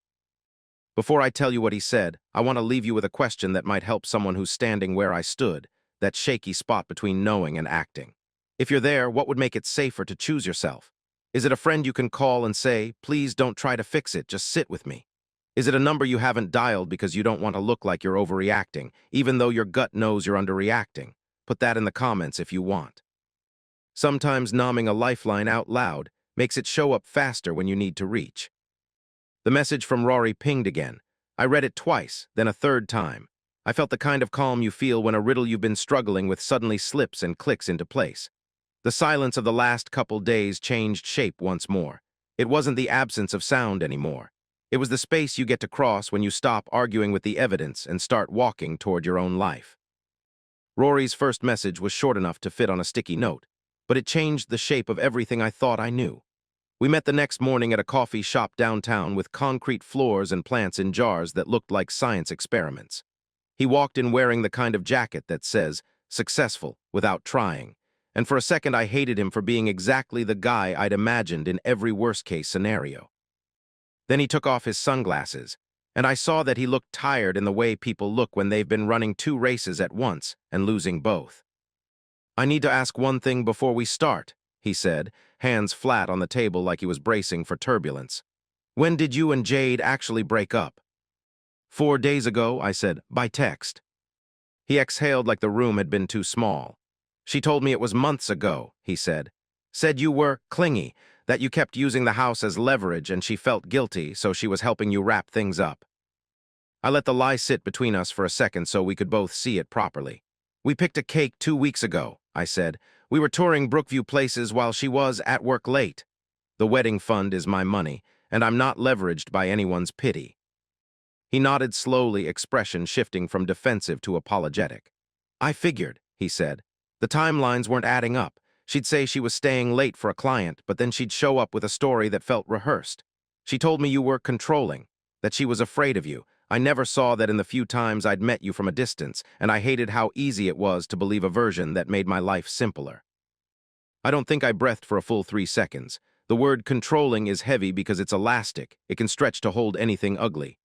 Before I tell you what he said, I want to leave you with a question that might help someone who's standing where I stood, that shaky spot between knowing and acting. If you're there, what would make it safer to choose yourself? Is it a friend you can call and say, please don't try to fix it, just sit with me? Is it a number you haven't dialed because you don't want to look like you're overreacting, even though your gut knows you're underreacting? Put that in the comments if you want. Sometimes nomming a lifeline out loud makes it show up faster when you need to reach. The message from Rory pinged again. I read it twice, then a third time. I felt the kind of calm you feel when a riddle you've been struggling with suddenly slips and clicks into place. The silence of the last couple days changed shape once more. It wasn't the absence of sound anymore. It was the space you get to cross when you stop arguing with the evidence and start walking toward your own life. Rory's first message was short enough to fit on a sticky note, but it changed the shape of everything I thought I knew. We met the next morning at a coffee shop downtown with concrete floors and plants in jars that looked like science experiments. He walked in wearing the kind of jacket that says, successful without trying, and for a second I hated him for being exactly the guy I'd imagined in every worst-case scenario. Then he took off his sunglasses, and I saw that he looked tired in the way people look when they've been running 2 races at once and losing both. I need to ask one thing before we start, he said, hands flat on the table like he was bracing for turbulence. When did you and Jade actually break up? 4 days ago, I said, by text. He exhaled like the room had been too small. She told me it was months ago, he said. Said you were clingy, that you kept using the house as leverage and she felt guilty, so she was helping you wrap things up. I let the lie sit between us for a second so we could both see it properly. We picked a cake 2 weeks ago, I said. We were touring Brookview places while she was at work late. The wedding fund is my money, and I'm not leveraged by anyone's pity." He nodded slowly, expression shifting from defensive to apologetic. "I figured," he said. "The timelines weren't adding up. She'd say she was staying late for a client, but then she'd show up with a story that felt rehearsed. She told me you were controlling, that she was afraid of you. I never saw that in the few times I'd met you from a distance, and I hated how easy it was to believe a version that made my life simpler." I don't think I breathed for a full 3 seconds. The word controlling is heavy because it's elastic. It can stretch to hold anything ugly.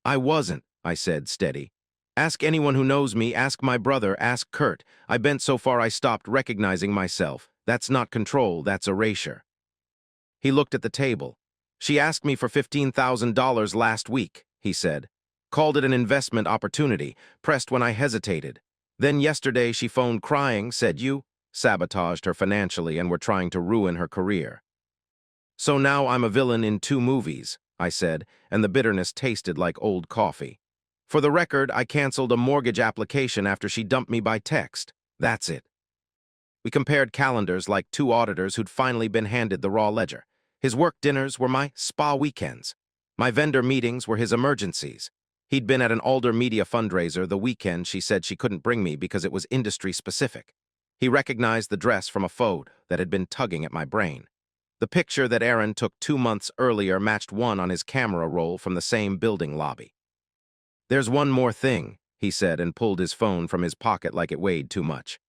"I wasn't," I said, steady. "Ask anyone who knows me, ask my brother, ask Kurt. I bent so far I stopped recognizing myself. That's not control, that's erasure." He looked at the table. "She asked me for $15,000 last week," he said. "Called it an investment opportunity, pressed when I hesitated. Then yesterday she phoned crying, said you sabotaged her financially and were trying to ruin her career. So now I'm a villain in 2 movies," I said, and the bitterness tasted like old coffee. "For the record, I canceled a mortgage application after she dumped me by text. That's it." We compared calendars like 2 auditors who'd finally been handed the raw ledger. His work dinners were my spa weekends. My vendor meetings were his emergencies. He'd been at an Alder Media fundraiser the weekend she said she couldn't bring me because it was industry-specific. He recognized the dress from a photo that had been tugging at my brain. The picture that Aaron took 2 months earlier matched one on his camera roll from the same building lobby. "There's one more thing," he said and pulled his phone from his pocket like it weighed too much.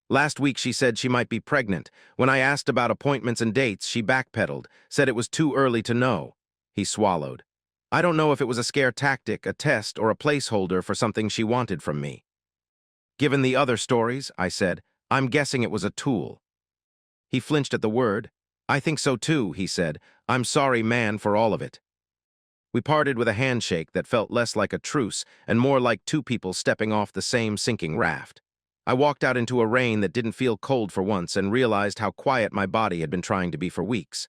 "Last week she said she might be pregnant. When I asked about appointments and dates, she backpedaled, said it was too early to know." He swallowed. "I don't know if it was a scare tactic, a test, or a placeholder for something she wanted from me." "Given the other stories," I said, "I'm guessing it was a tool." He flinched at the word. "I think so too," he said. "I'm sorry, man, for all of it." We parted with a handshake that felt less like a truce and more like 2 people stepping off the same sinking raft. I walked out into a rain that didn't feel cold for once and realized how quiet my body had been trying to be for weeks.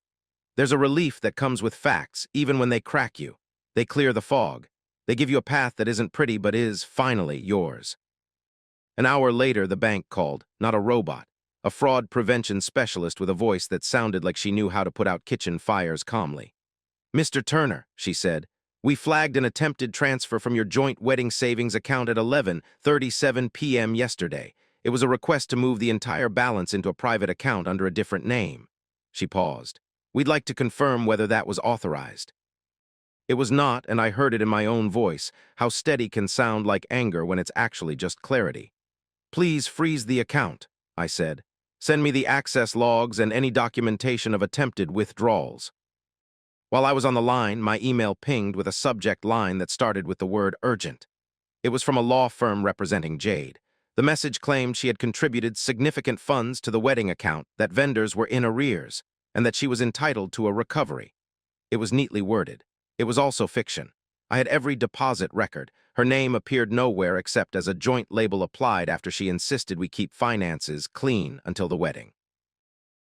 There's a relief that comes with facts, even when they crack you. They clear the fog. They give you a path that isn't pretty but is, finally, yours. An hour later, the bank called, not a robot, a fraud prevention specialist with a voice that sounded like she knew how to put out kitchen fires calmly. "Mr. Turner," she said, "we flagged an attempted transfer from your joint wedding savings account at 11:37 p.m. yesterday. It was a request to move the entire balance into a private account under a different name." She paused. "We'd like to confirm whether that was authorized." It was not, and I heard it in my own voice, how steady can sound like anger when it's actually just clarity. "Please freeze the account," I said. "Send me the access logs and any documentation of attempted withdrawals." While I was on the line, my email pinged with a subject line that started with the word urgent. It was from a law firm representing Jade. The message claimed she had contributed significant funds to the wedding account, that vendors were in arrears, and that she was entitled to a recovery. It was neatly worded. It was also fiction. I had every deposit record. Her name appeared nowhere except as a joint label applied after she insisted we keep finances clean until the wedding.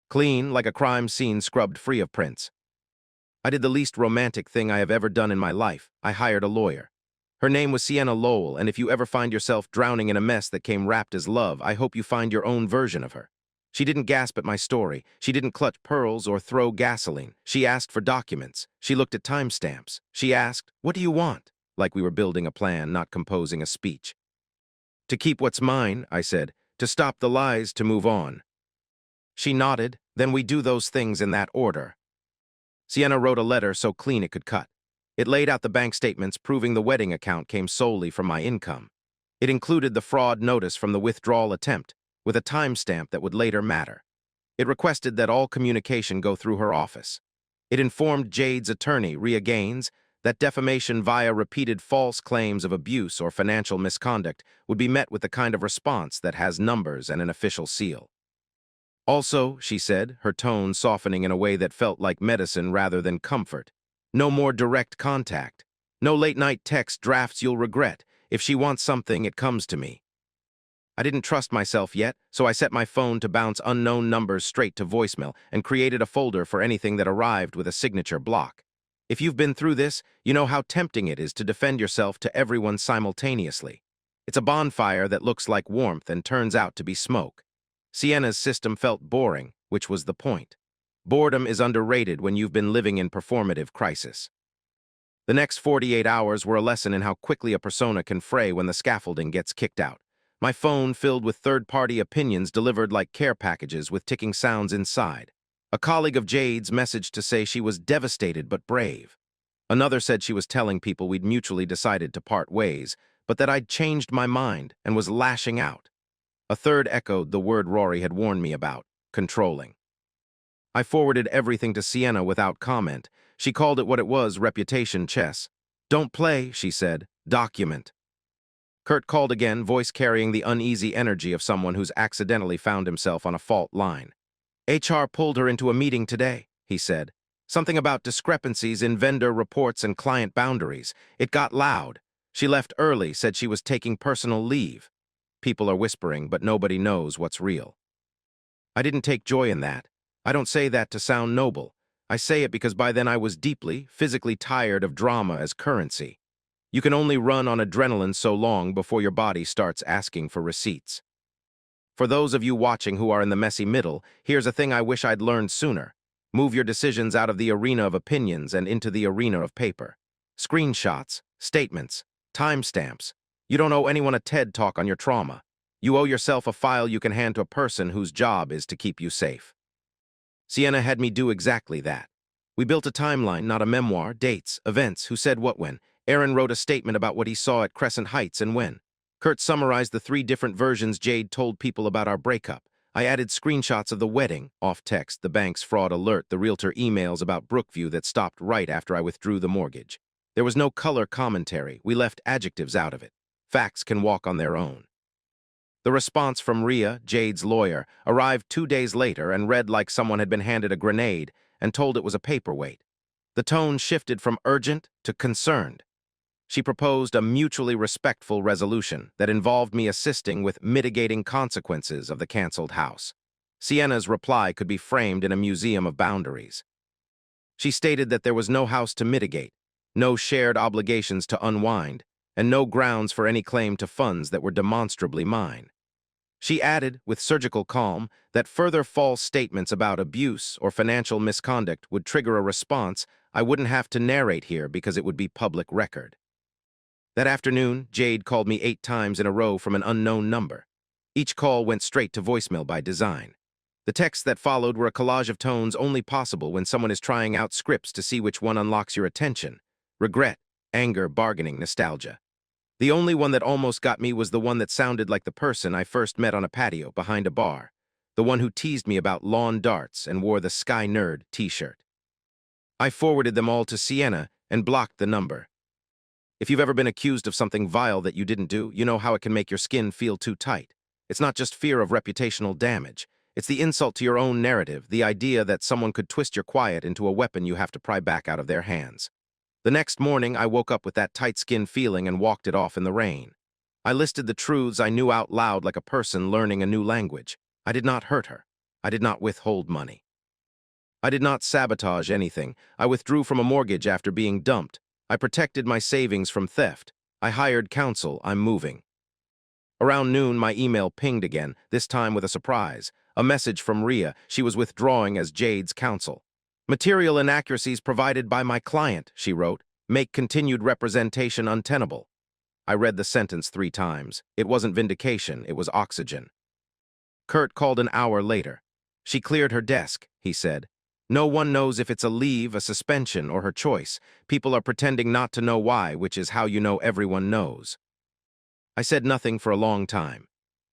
Clean, like a crime scene scrubbed free of prints. I did the least romantic thing I have ever done in my life. I hired a lawyer. Her name was Sienna Lowell, and if you ever find yourself drowning in a mess that came wrapped as love, I hope you find your own version of her. She didn't gasp at my story. She didn't clutch pearls or throw gasoline. She asked for documents. She looked at timestamps. She asked, "What do you want?" Like we were building a plan, not composing a speech. "To keep what's mine," I said. "To stop the lies, to move on." She nodded. "Then we do those things in that order." Sienna wrote a letter so clean it could cut. It laid out the bank statements proving the wedding account came solely from my income. It included the fraud notice from the withdrawal attempt, with a timestamp that would later matter. It requested that all communication go through her office. It informed Jade's attorney, Rhea Gaines, that defamation via repeated false claims of abuse or financial misconduct would be met with the kind of response that has numbers and an official seal. Also, she said, her tone softening in a way that felt like medicine rather than comfort, no more direct contact. No late-night text drafts you'll regret. If she wants something, it comes to me. I didn't trust myself yet, so I set my phone to bounce unknown numbers straight to voicemail and created a folder for anything that arrived with a signature block. If you've been through this, you know how tempting it is to defend yourself to everyone simultaneously. It's a bonfire that looks like warmth and turns out to be smoke. Sienna's system felt boring, which was the point. Boredom is underrated when you've been living in performative crisis. The next 48 hours were a lesson in how quickly a persona can fray when the scaffolding gets kicked out. My phone filled with third-party opinions delivered like care packages with ticking sounds inside. A colleague of Jade's messaged to say she was devastated but brave. Another said she was telling people we'd mutually decided to part ways, but that I'd changed my mind and was lashing out. A third echoed the word Rory had warned me about, controlling. I forwarded everything to Sienna without comment. She called it what it was, reputation chess. Don't play, she said. Document. Kurt called again, voice carrying the uneasy energy of someone who's accidentally found himself on a fault line. HR pulled her into a meeting today, he said. Something about discrepancies in vendor reports and client boundaries. It got loud. She left early, said she was taking personal leave. People are whispering, but nobody knows what's real. I didn't take joy in that. I don't say that to sound noble. I say it because by then I was deeply, physically tired of drama as currency. You can only run on adrenaline so long before your body starts asking for receipts. For those of you watching who are in the messy middle, here's a thing I wish I'd learned sooner. Move your decisions out of the arena of opinions and into the arena of paper. Screenshots, statements, timestamps. You don't owe anyone a TED talk on your trauma. You owe yourself a file you can hand to a person whose job is to keep you safe. Sienna had me do exactly that. We built a timeline, not a memoir, dates, events, who said what when. Aaron wrote a statement about what he saw at Crescent Heights and when. Kurt summarized the 3 different versions Jade told people about our breakup. I added screenshots of the wedding, off text, the bank's fraud alert, the realtor emails about Brookview that stopped right after I withdrew the mortgage. There was no color commentary. We left adjectives out of it. Facts can walk on their own. The response from Rhea, Jade's lawyer, arrived 2 days later and read like someone had been handed a grenade and told it was a paperweight. The tone shifted from urgent to concerned. She proposed a mutually respectful resolution that involved me assisting with mitigating consequences of the canceled house. Sienna's reply could be framed in a museum of boundaries. She stated that there was no house to mitigate, no shared obligations to unwind, and no grounds for any claim to funds that were demonstrably mine. She added, with surgical calm, that further false statements about abuse or financial misconduct would trigger a response I wouldn't have to narrate here because it would be public record. That afternoon, Jade called me 8 times in a row from an unknown number. Each call went straight to voicemail by design. The texts that followed were a collage of tones only possible when someone is trying out scripts to see which one unlocks your attention. Regret, anger, bargaining, nostalgia. The only one that almost got me was the one that sounded like the person I first met on a patio behind a bar, the one who teased me about lawn darts and wore the Sky Nerd t-shirt. I forwarded them all to Sienna and blocked the number. If you've ever been accused of something vile that you didn't do, you know how it can make your skin feel too tight. It's not just fear of reputational damage. It's the insult to your own narrative, the idea that someone could twist your quiet into a weapon you have to pry back out of their hands. The next morning, I woke up with that tight-skinned feeling and walked it off in the rain. I listed the truths I knew out loud like a person learning a new language. I did not hurt her. I did not withhold money. I did not sabotage anything. I withdrew from a mortgage after being dumped. I protected my savings from theft. I hired counsel. I'm moving. Around noon, my email pinged again, this time with a surprise. A message from Rhea. She was withdrawing as Jade's counsel. Material inaccuracies provided by my client, she wrote, make continued representation untenable. I read the sentence 3 times. It wasn't vindication, it was oxygen. Kurt called an hour later. She cleared her desk, he said. No one knows if it's a leave, a suspension, or her choice. People are pretending not to know why, which is how you know everyone knows. I said nothing for a long time.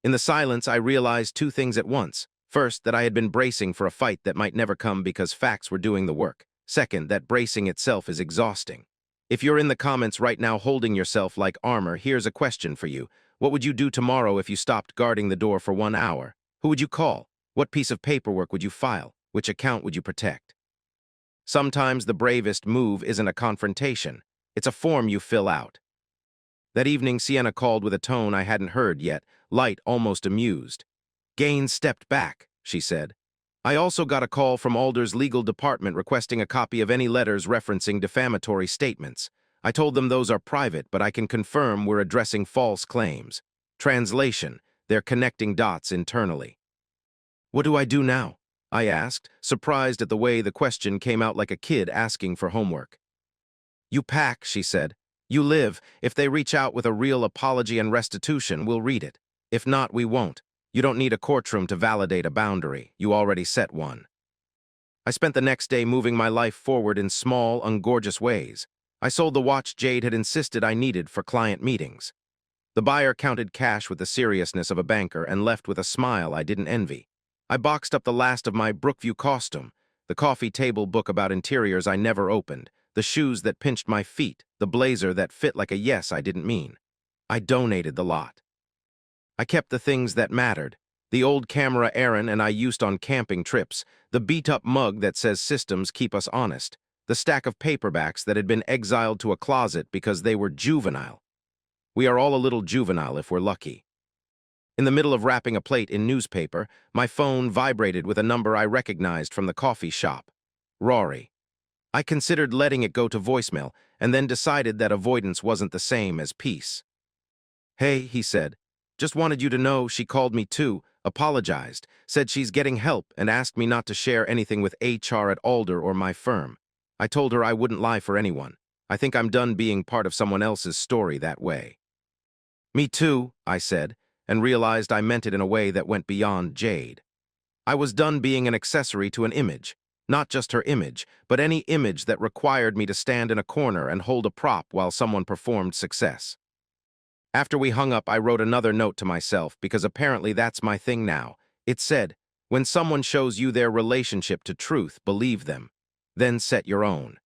In the silence, I realized 2 things at once. First, that I had been bracing for a fight that might never come because facts were doing the work. Second, that bracing itself is exhausting. If you're in the comments right now holding yourself like armor, here's a question for you. What would you do tomorrow if you stopped guarding the door for 1 hour? Who would you call? What piece of paperwork would you file? Which account would you protect? Sometimes the bravest move isn't a confrontation. It's a form you fill out. That evening, Sienna called with a tone I hadn't heard yet, light, almost amused. Gaines stepped back, she said. I also got a call from Alder's legal department requesting a copy of any letters referencing defamatory statements. I told them those are private, but I can confirm we're addressing false claims. Translation, they're connecting dots internally. What do I do now? I asked, surprised at the way the question came out like a kid asking for homework. You pack, she said. You live. If they reach out with a real apology and restitution, we'll read it. If not, we won't. You don't need a courtroom to validate a boundary. You already set one. I spent the next day moving my life forward in small, ungorgeous ways. I sold the watch Jade had insisted I needed for client meetings. The buyer counted cash with the seriousness of a banker and left with a smile I didn't envy. I boxed up the last of my Brookview costume, the coffee table book about interiors I never opened, the shoes that pinched my feet, the blazer that fit like a yes I didn't mean. I donated the lot. I kept the things that mattered, the old camera Aaron and I used on camping trips, the beat-up mug that says systems keep us honest, the stack of paperbacks that had been exiled to a closet because they were juvenile. We are all a little juvenile if we're lucky. In the middle of wrapping a plate in newspaper, my phone vibrated with a number I recognized from the coffee shop. Rory. I considered letting it go to voicemail and then decided that avoidance wasn't the same as peace. Hey, he said. Just wanted you to know she called me too, apologized, said she's getting help and asked me not to share anything with HR at Alder or my firm. I told her I wouldn't lie for anyone. I think I'm done being part of someone else's story that way. Me too, I said, and realized I meant it in a way that went beyond Jade. I was done being an accessory to an image, not just her image, but any image that required me to stand in a corner and hold a prop while someone performed success. After we hung up, I wrote another note to myself because apparently that's my thing now. It said, when someone shows you their relationship to truth, believe them, then set your own.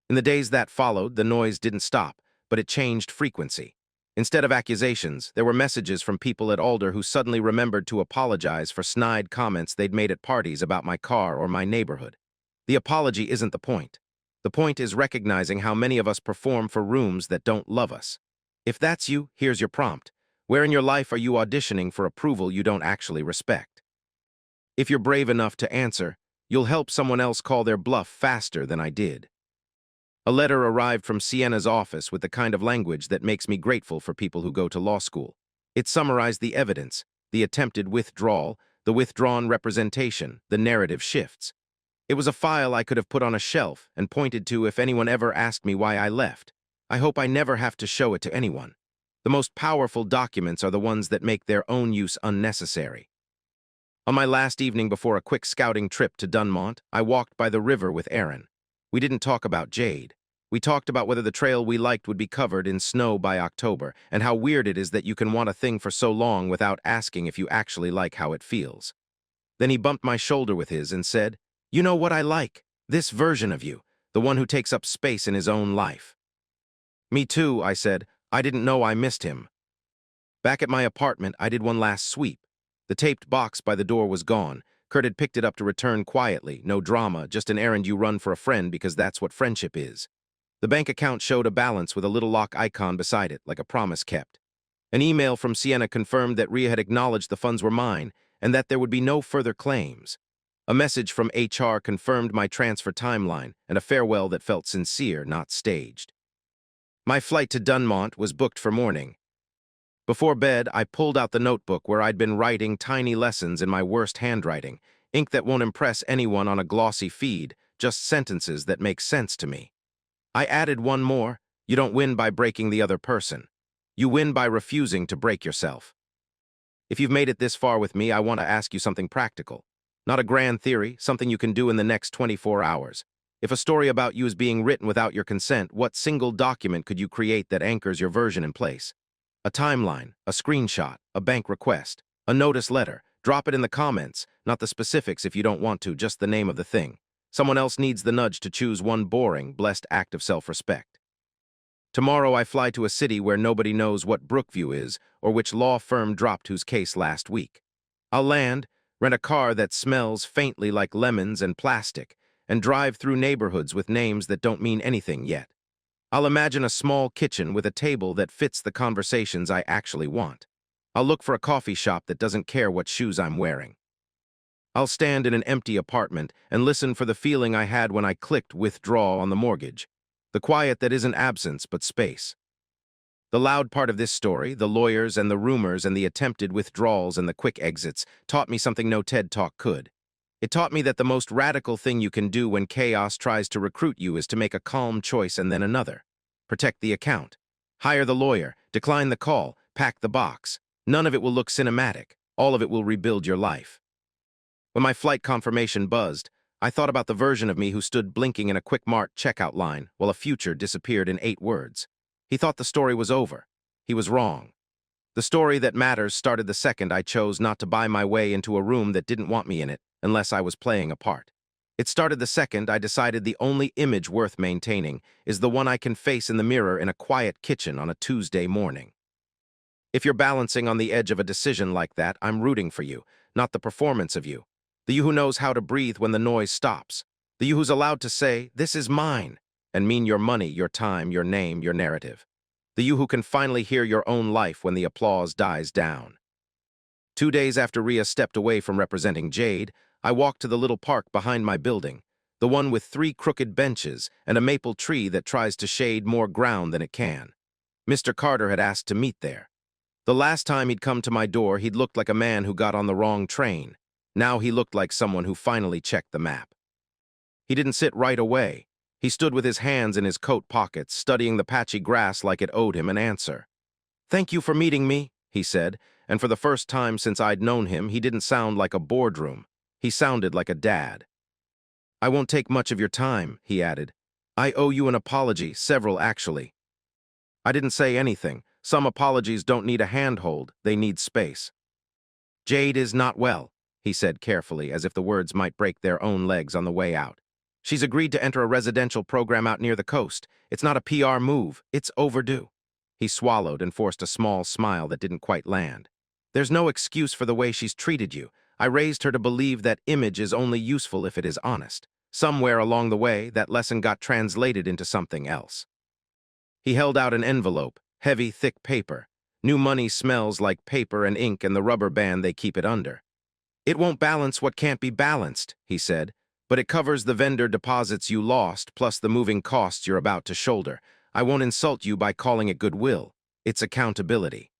In the days that followed, the noise didn't stop, but it changed frequency. Instead of accusations, there were messages from people at Alder who suddenly remembered to apologize for snide comments they'd made at parties about my car or my neighborhood. The apology isn't the point. The point is recognizing how many of us perform for rooms that don't love us. If that's you, here's your prompt. Where in your life are you auditioning for approval you don't actually respect? If you're brave enough to answer, you'll help someone else call their bluff faster than I did. A letter arrived from Sienna's office with the kind of language that makes me grateful for people who go to law school. It summarized the evidence, the attempted withdrawal, the withdrawn representation, the narrative shifts. It was a file I could have put on a shelf and pointed to if anyone ever asked me why I left. I hope I never have to show it to anyone. The most powerful documents are the ones that make their own use unnecessary. On my last evening before a quick scouting trip to Dunmont, I walked by the river with Aaron. We didn't talk about Jade. We talked about whether the trail we liked would be covered in snow by October, and how weird it is that you can want a thing for so long without asking if you actually like how it feels. Then he bumped my shoulder with his and said, "You know what I like? This version of you, the one who takes up space in his own life." Me too, I said. I didn't know I missed him. Back at my apartment, I did one last sweep. The taped box by the door was gone. Kurt had picked it up to return quietly, no drama, just an errand you run for a friend because that's what friendship is. The bank account showed a balance with a little lock icon beside it, like a promise kept. An email from Sienna confirmed that Ria had acknowledged the funds were mine and that there would be no further claims. A message from HR confirmed my transfer timeline and a farewell that felt sincere, not staged. My flight to Dunmont was booked for morning. Before bed, I pulled out the notebook where I'd been writing tiny lessons in my worst handwriting, ink that won't impress anyone on a glossy feed, just sentences that make sense to me. I added one more. You don't win by breaking the other person. You win by refusing to break yourself. If you've made it this far with me, I want to ask you something practical. Not a grand theory, something you can do in the next 24 hours. If a story about you is being written without your consent, what single document could you create that anchors your version in place? A timeline, a screenshot, a bank request, a notice letter. Drop it in the comments, not the specifics if you don't want to, just the name of the thing. Someone else needs the nudge to choose one boring, blessed act of self-respect. Tomorrow I fly to a city where nobody knows what Brookview is or which law firm dropped whose case last week. I'll land, rent a car that smells faintly like lemons and plastic, and drive through neighborhoods with names that don't mean anything yet. I'll imagine a small kitchen with a table that fits the conversations I actually want. I'll look for a coffee shop that doesn't care what shoes I'm wearing. I'll stand in an empty apartment and listen for the feeling I had when I clicked withdraw on the mortgage. The quiet that isn't absence but space. The loud part of this story, the lawyers and the rumors and the attempted withdrawals and the quick exits, taught me something no TED Talk could. It taught me that the most radical thing you can do when chaos tries to recruit you is to make a calm choice and then another. Protect the account. Hire the lawyer, decline the call, pack the box. None of it will look cinematic. All of it will rebuild your life. When my flight confirmation buzzed, I thought about the version of me who stood blinking in a quick-marked checkout line while a future disappeared in 8 words. He thought the story was over. He was wrong. The story that matters started the second I chose not to buy my way into a room that didn't want me in it unless I was playing a part. It started the second I decided the only image worth maintaining is the one I can face in the mirror in a quiet kitchen on a Tuesday morning. If you're balancing on the edge of a decision like that, I'm rooting for you, not the performance of you. The you who knows how to breathe when the noise stops. The you who's allowed to say, "This is mine," and mean your money, your time, your name, your narrative. The you who can finally hear your own life when the applause dies down. 2 days after Rhea stepped away from representing Jade, I walked to the little park behind my building, the one with 3 crooked benches and a maple tree that tries to shade more ground than it can. Mr. Carter had asked to meet there. The last time he'd come to my door, he'd looked like a man who got on the wrong train. Now he looked like someone who finally checked the map. He didn't sit right away. He stood with his hands in his coat pockets, studying the patchy grass like it owed him an answer. "Thank you for meeting me," he said, and for the first time since I'd known him, he didn't sound like a boardroom. He sounded like a dad. "I won't take much of your time," he added. "I owe you an apology, several actually." I didn't say anything. Some apologies don't need a handhold, they need space. "Jade is not well," he said carefully, as if the words might break their own legs on the way out. "She's agreed to enter a residential program out near the coast. It's not a PR move, it's overdue." He swallowed and forced a small smile that didn't quite land. "There's no excuse for the way she's treated you. I raised her to believe that image is only useful if it is honest. Somewhere along the way, that lesson got translated into something else." He held out an envelope, heavy, thick paper. New money smells like paper and ink and the rubber band they keep it under. "It won't balance what can't be balanced," he said, "but it covers the vendor deposits you lost plus the moving costs you're about to shoulder. I won't insult you by calling it goodwill. It's accountability."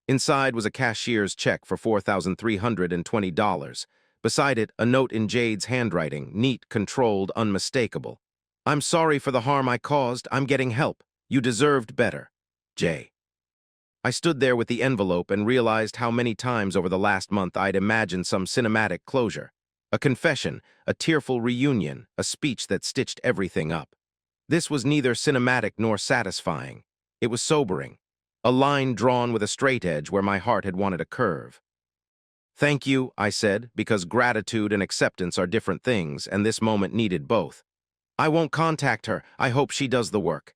Inside was a cashier's check for $4,320. Beside it, a note in Jade's handwriting, neat, controlled, unmistakable. "I'm sorry for the harm I caused. I'm getting help. You deserved better. Jay." I stood there with the envelope and realized how many times over the last month I'd imagined some cinematic closure. A confession, a tearful reunion, a speech that stitched everything up. This was neither cinematic nor satisfying. It was sobering. A line drawn with a straight edge where my heart had wanted a curve. "Thank you," I said, because gratitude and acceptance are different things, and this moment needed both. "I won't contact her. I hope she does the work."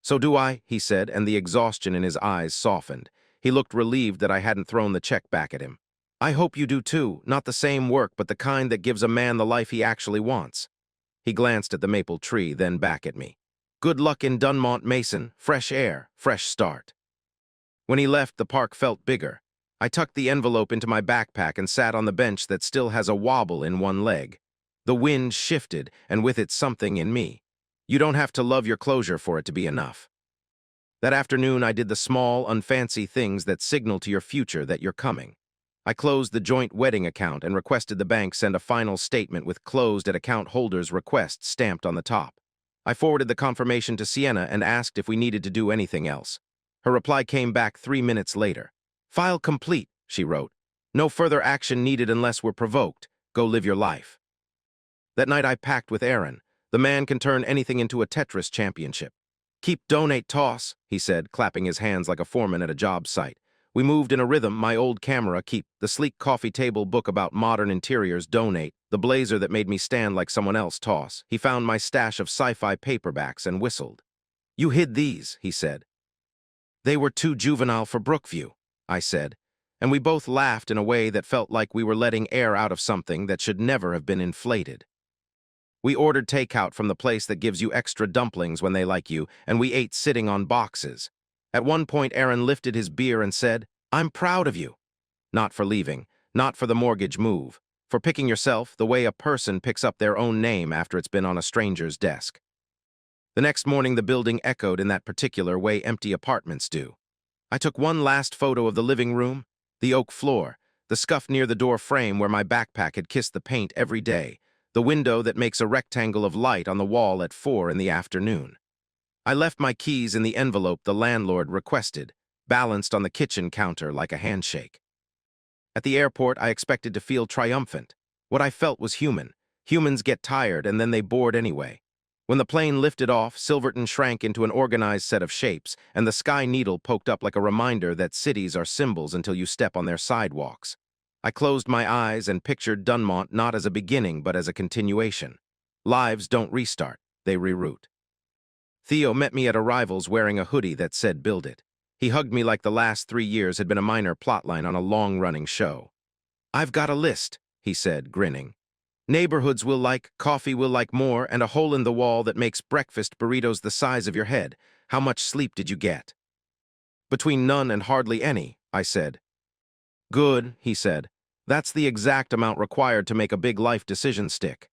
"So do I," he said, and the exhaustion in his eyes softened. He looked relieved that I hadn't thrown the check back at him. "I hope you do too, not the same work, but the kind that gives a man the life he actually wants." He glanced at the maple tree, then back at me. "Good luck in Dunmont, Mason. Fresh air, fresh start." When he left, the park felt bigger. I tucked the envelope into my backpack and sat on the bench that still has a wobble in one leg. The wind shifted, and with it something in me. You don't have to love your closure for it to be enough. That afternoon, I did the small, unfancy things that signal to your future that you're coming. I closed the joint wedding account and requested the bank send a final statement with closed at account holder's request stamped on the top. I forwarded the confirmation to Sienna and asked if we needed to do anything else. Her reply came back 3 minutes later. "File complete," she wrote. "No further action needed unless we're provoked. Go live your life." That night I packed with Aaron. The man can turn anything into a Tetris championship. "Keep, donate, toss," he said, clapping his hands like a foreman at a job site. We moved in a rhythm, my old camera, keep, the sleek coffee table book about modern interiors, donate, the blazer that made me stand like someone else, toss. He found my stash of sci-fi paperbacks and whistled. "You hid these," he said. "They were too juvenile for Brookview," I said, and we both laughed in a way that felt like we were letting air out of something that should never have been inflated. We ordered takeout from the place that gives you extra dumplings when they like you, and we ate sitting on boxes. At one point, Aaron lifted his beer and said, "I'm proud of you." Not for leaving, not for the mortgage move, for picking yourself the way a person picks up their own name after it's been on a stranger's desk. The next morning, the building echoed in that particular way empty apartments do. I took one last photo of the living room, the oak floor, the scuff near the door frame where my backpack had kissed the paint every day, the window that makes a rectangle of light on the wall at 4 in the afternoon. I left my keys in the envelope the landlord requested, balanced on the kitchen counter like a handshake. At the airport, I expected to feel triumphant. What I felt was human. Humans get tired and then they board anyway. When the plane lifted off, Silverton shrank into an organized set of shapes, and the sky needle poked up like a reminder that cities are symbols until you step on their sidewalks. I closed my eyes and pictured Dunmont not as a beginning but as a continuation. Lives don't restart, they reroute. Theo met me at arrivals wearing a hoodie that said "Build It." He hugged me like the last 3 years had been a minor plotline on a long-running show. "I've got a list," he said, grinning. "Neighborhoods will like, coffee will like more, and a hole in the wall that makes breakfast burritos the size of your head. How much sleep did you get?" "Between none and hardly any," I said. "Good," he said. "That's the exact amount required to make a big life decision stick."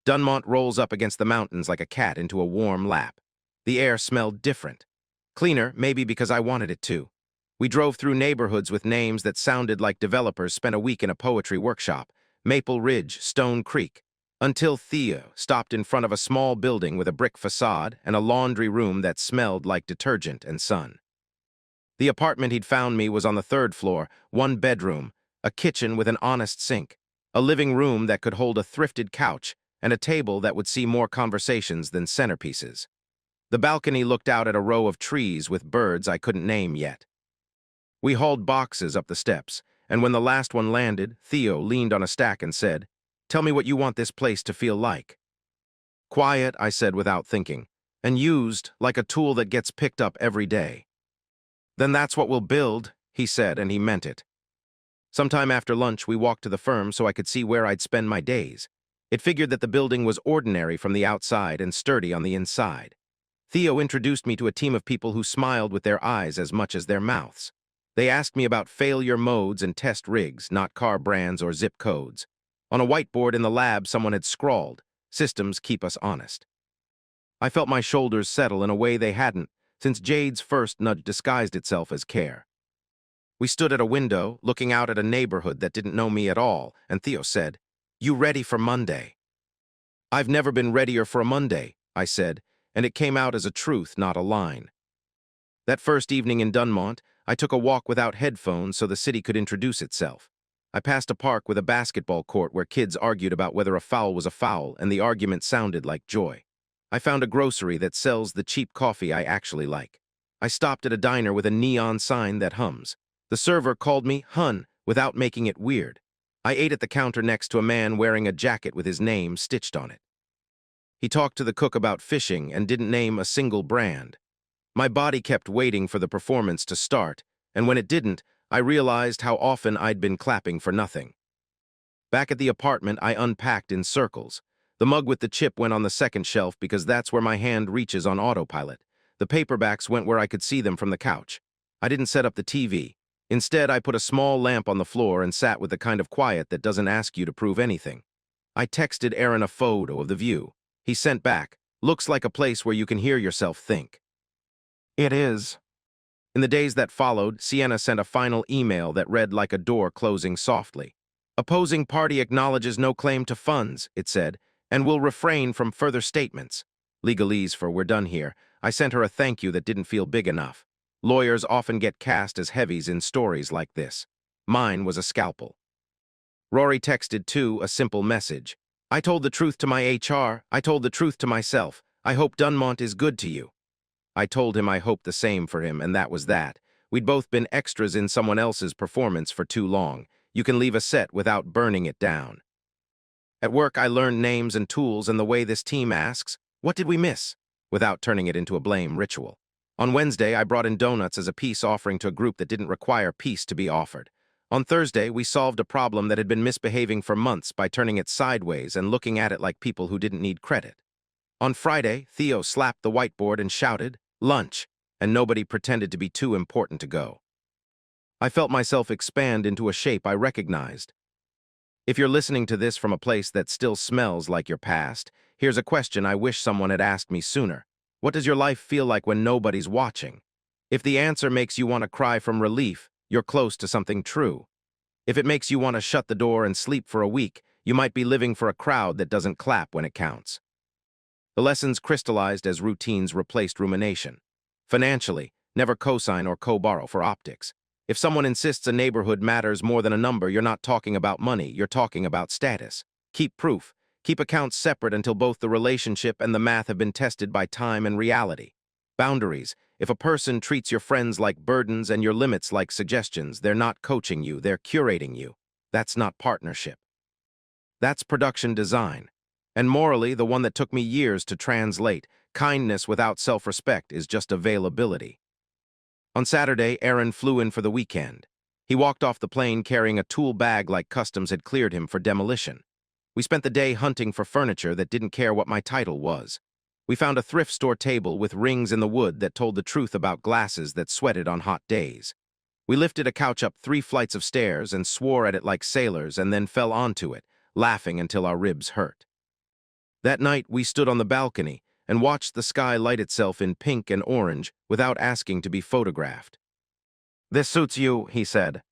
Dunmont rolls up against the mountains like a cat into a warm lap. The air smelled different. Cleaner, maybe because I wanted it to. We drove through neighborhoods with names that sounded like developers spent a week in a poetry workshop. Maple Ridge, Stone Creek, until Theo stopped in front of a small building with a brick facade and a laundry room that smelled like detergent and sun. The apartment he'd found me was on the 3rd floor, 1 bedroom, a kitchen with an honest sink, a living room that could hold a thrifted couch, and a table that would see more conversations than centerpieces. The balcony looked out at a row of trees with birds I couldn't name yet. We hauled boxes up the steps, and when the last one landed, Theo leaned on a stack and said, "Tell me what you want this place to feel like." "Quiet," I said without thinking, "and used like a tool that gets picked up every day." "Then that's what we'll build," he said, and he meant it. Sometime after lunch, we walked to the firm so I could see where I'd spend my days. It figured that the building was ordinary from the outside and sturdy on the inside. Theo introduced me to a team of people who smiled with their eyes as much as their mouths. They asked me about failure modes and test rigs, not car brands or zip codes. On a whiteboard in the lab, someone had scrawled, "Systems keep us honest." I felt my shoulders settle in a way they hadn't, since Jade's first nudge disguised itself as care. We stood at a window, looking out at a neighborhood that didn't know me at all, and Theo said, "You ready for Monday?" "I've never been readier for a Monday," I said, and it came out as a truth, not a line. That first evening in Dunmont, I took a walk without headphones so the city could introduce itself. I passed a park with a basketball court where kids argued about whether a foul was a foul, and the argument sounded like joy. I found a grocery that sells the cheap coffee I actually like. I stopped at a diner with a neon sign that hums. The server called me "Hun" without making it weird. I ate at the counter next to a man wearing a jacket with his name stitched on it. He talked to the cook about fishing and didn't name a single brand. My body kept waiting for the performance to start, and when it didn't, I realized how often I'd been clapping for nothing. Back at the apartment, I unpacked in circles. The mug with the chip went on the second shelf because that's where my hand reaches on autopilot. The paperbacks went where I could see them from the couch. I didn't set up the TV. Instead, I put a small lamp on the floor and sat with the kind of quiet that doesn't ask you to prove anything. I texted Aaron a photo of the view. He sent back, "Looks like a place where you can hear yourself think." It is. In the days that followed, Sienna sent a final email that read like a door closing softly. "Opposing party acknowledges no claim to funds," it said, "and will refrain from further statements." Legalese for "we're done here." I sent her a thank you that didn't feel big enough. Lawyers often get cast as heavies in stories like this. Mine was a scalpel. Rory texted, too, a simple message. "I told the truth to my HR. I told the truth to myself. I hope Dunmont is good to you." I told him I hoped the same for him, and that was that. We'd both been extras in someone else's performance for too long. You can leave a set without burning it down. At work, I learned names and tools and the way this team asks, "What did we miss?" without turning it into a blame ritual. On Wednesday, I brought in donuts as a peace offering to a group that didn't require peace to be offered. On Thursday, we solved a problem that had been misbehaving for months by turning it sideways and looking at it like people who didn't need credit. On Friday, Theo slapped the whiteboard and shouted, "Lunch," and nobody pretended to be too important to go. I felt myself expand into a shape I recognized. If you're listening to this from a place that still smells like your past, here's a question I wish someone had asked me sooner. What does your life feel like when nobody's watching? If the answer makes you want to cry from relief, you're close to something true. If it makes you want to shut the door and sleep for a week, you might be living for a crowd that doesn't clap when it counts. The lessons crystallized as routines replaced rumination. Financially, never co-sign or co-borrow for optics. If someone insists a neighborhood matters more than a number, you're not talking about money, you're talking about status. Keep proof. Keep accounts separate until both the relationship and the math have been tested by time and reality. Boundaries. If a person treats your friends like burdens and your limits like suggestions, they're not coaching you, they're curating you. That's not partnership. That's production design. And morally, the one that took me years to translate, kindness without self-respect is just availability. On Saturday, Aaron flew in for the weekend. He walked off the plane carrying a tool bag like customs had cleared him for demolition. We spent the day hunting for furniture that didn't care what my title was. We found a thrift store table with rings in the wood that told the truth about glasses that sweated on hot days. We lifted a couch up 3 flights of stairs and swore at it like sailors and then fell onto it, laughing until our ribs hurt. That night, we stood on the balcony and watched the sky light itself in pink and orange without asking to be photographed. "This suits you," he said.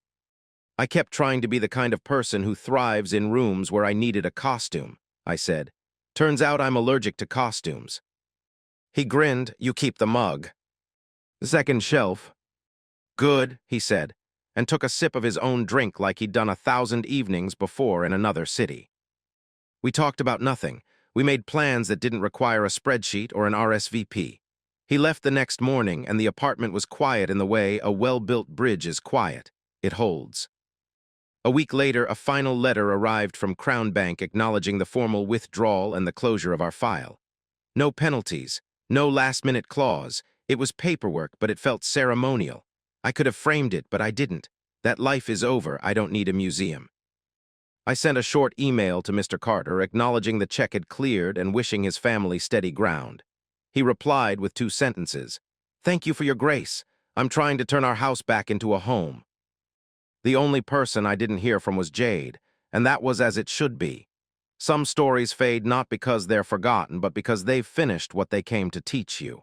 "I kept trying to be the kind of person who thrives in rooms where I needed a costume," I said. "Turns out I'm allergic to costumes." He grinned. "You keep the mug." "Second shelf." "Good," he said, and took a sip of his own drink like he'd done 1,000 evenings before in another city. We talked about nothing. We made plans that didn't require a spreadsheet or an RSVP. He left the next morning, and the apartment was quiet in the way a well-built bridge is quiet. It holds. A week later, a final letter arrived from Crown Bank acknowledging the formal withdrawal and the closure of our file. No penalties, no last-minute clause. It was paperwork, but it felt ceremonial. I could have framed it, but I didn't. That life is over. I don't need a museum. I sent a short email to Mr. Carter acknowledging the check had cleared and wishing his family steady ground. He replied with 2 sentences. "Thank you for your grace. I'm trying to turn our house back into a home." The only person I didn't hear from was Jade, and that was as it should be. Some stories fade not because they're forgotten, but because they've finished what they came to teach you.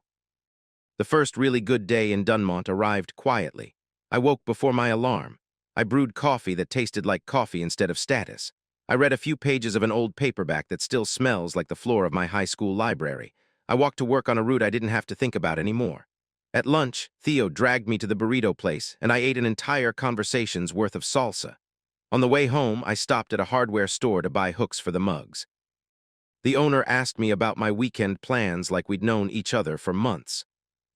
The first really good day in Dunmont arrived quietly. I woke before my alarm. I brewed coffee that tasted like coffee instead of status. I read a few pages of an old paperback that still smells like the floor of my high school library. I walked to work on a route I didn't have to think about anymore. At lunch, Theo dragged me to the burrito place, and I ate an entire conversation's worth of salsa. On the way home, I stopped at a hardware store to buy hooks for the mugs. The owner asked me about my weekend plans like we'd known each other for months.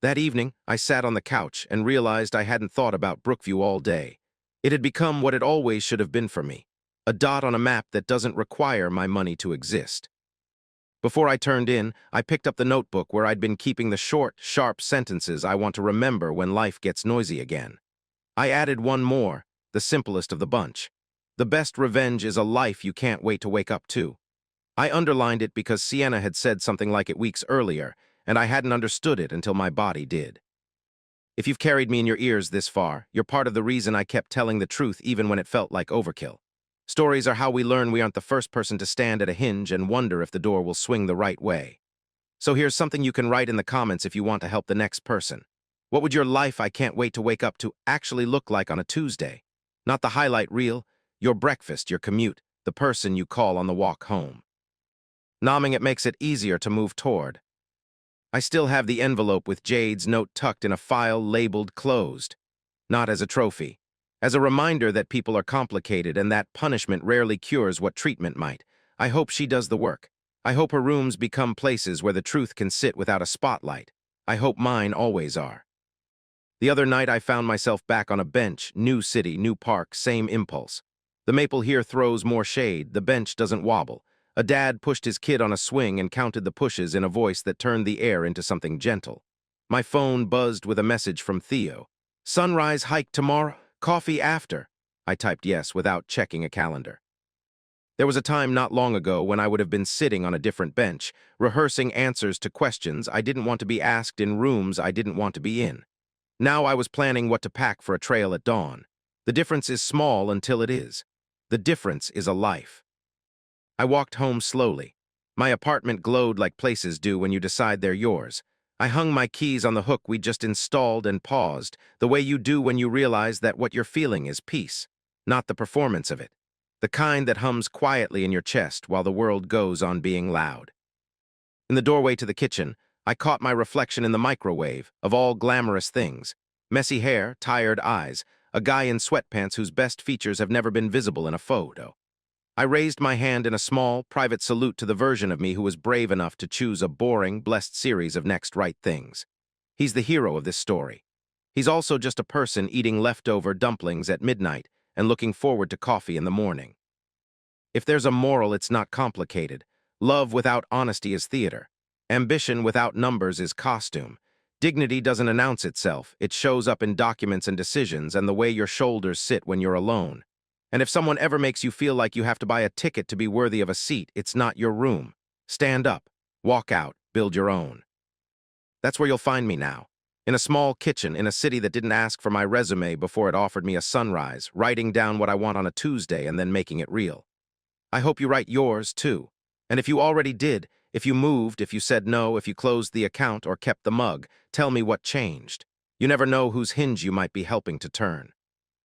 That evening, I sat on the couch and realized I hadn't thought about Brookview all day. It had become what it always should have been for me, a dot on a map that doesn't require my money to exist. Before I turned in, I picked up the notebook where I'd been keeping the short, sharp sentences I want to remember when life gets noisy again. I added one more, the simplest of the bunch. The best revenge is a life you can't wait to wake up to. I underlined it because Sienna had said something like it weeks earlier, and I hadn't understood it until my body did. If you've carried me in your ears this far, you're part of the reason I kept telling the truth even when it felt like overkill. Stories are how we learn we aren't the first person to stand at a hinge and wonder if the door will swing the right way. So here's something you can write in the comments if you want to help the next person. What would your life I can't wait to wake up to actually look like on a Tuesday? Not the highlight reel, your breakfast, your commute, the person you call on the walk home. Nomming it makes it easier to move toward. I still have the envelope with Jade's note tucked in a file labeled closed. Not as a trophy. As a reminder that people are complicated and that punishment rarely cures what treatment might. I hope she does the work. I hope her rooms become places where the truth can sit without a spotlight. I hope mine always are. The other night I found myself back on a bench, new city, new park, same impulse. The maple here throws more shade, the bench doesn't wobble. A dad pushed his kid on a swing and counted the pushes in a voice that turned the air into something gentle. My phone buzzed with a message from Theo. "Sunrise hike tomorrow? Coffee after?" I typed yes without checking a calendar. There was a time not long ago when I would have been sitting on a different bench, rehearsing answers to questions I didn't want to be asked in rooms I didn't want to be in. Now I was planning what to pack for a trail at dawn. The difference is small until it is. The difference is a life. I walked home slowly. My apartment glowed like places do when you decide they're yours. I hung my keys on the hook we just installed and paused, the way you do when you realize that what you're feeling is peace. not the performance of it. The kind that hums quietly in your chest while the world goes on being loud. In the doorway to the kitchen, I caught my reflection in the microwave, of all glamorous things. Messy hair, tired eyes, a guy in sweatpants whose best features have never been visible in a photo. I raised my hand in a small, private salute to the version of me who was brave enough to choose a boring, blessed series of next right things. He's the hero of this story. He's also just a person eating leftover dumplings at midnight and looking forward to coffee in the morning. If there's a moral, it's not complicated. Love without honesty is theater. Ambition without numbers is costume. Dignity doesn't announce itself. It shows up in documents and decisions and the way your shoulders sit when you're alone. And if someone ever makes you feel like you have to buy a ticket to be worthy of a seat, it's not your room. Stand up, walk out, build your own. That's where you'll find me now. In a small kitchen in a city that didn't ask for my resume before it offered me a sunrise, writing down what I want on a Tuesday and then making it real. I hope you write yours, too. And if you already did, if you moved, if you said no, if you closed the account or kept the mug, tell me what changed. You never know whose hinge you might be helping to turn.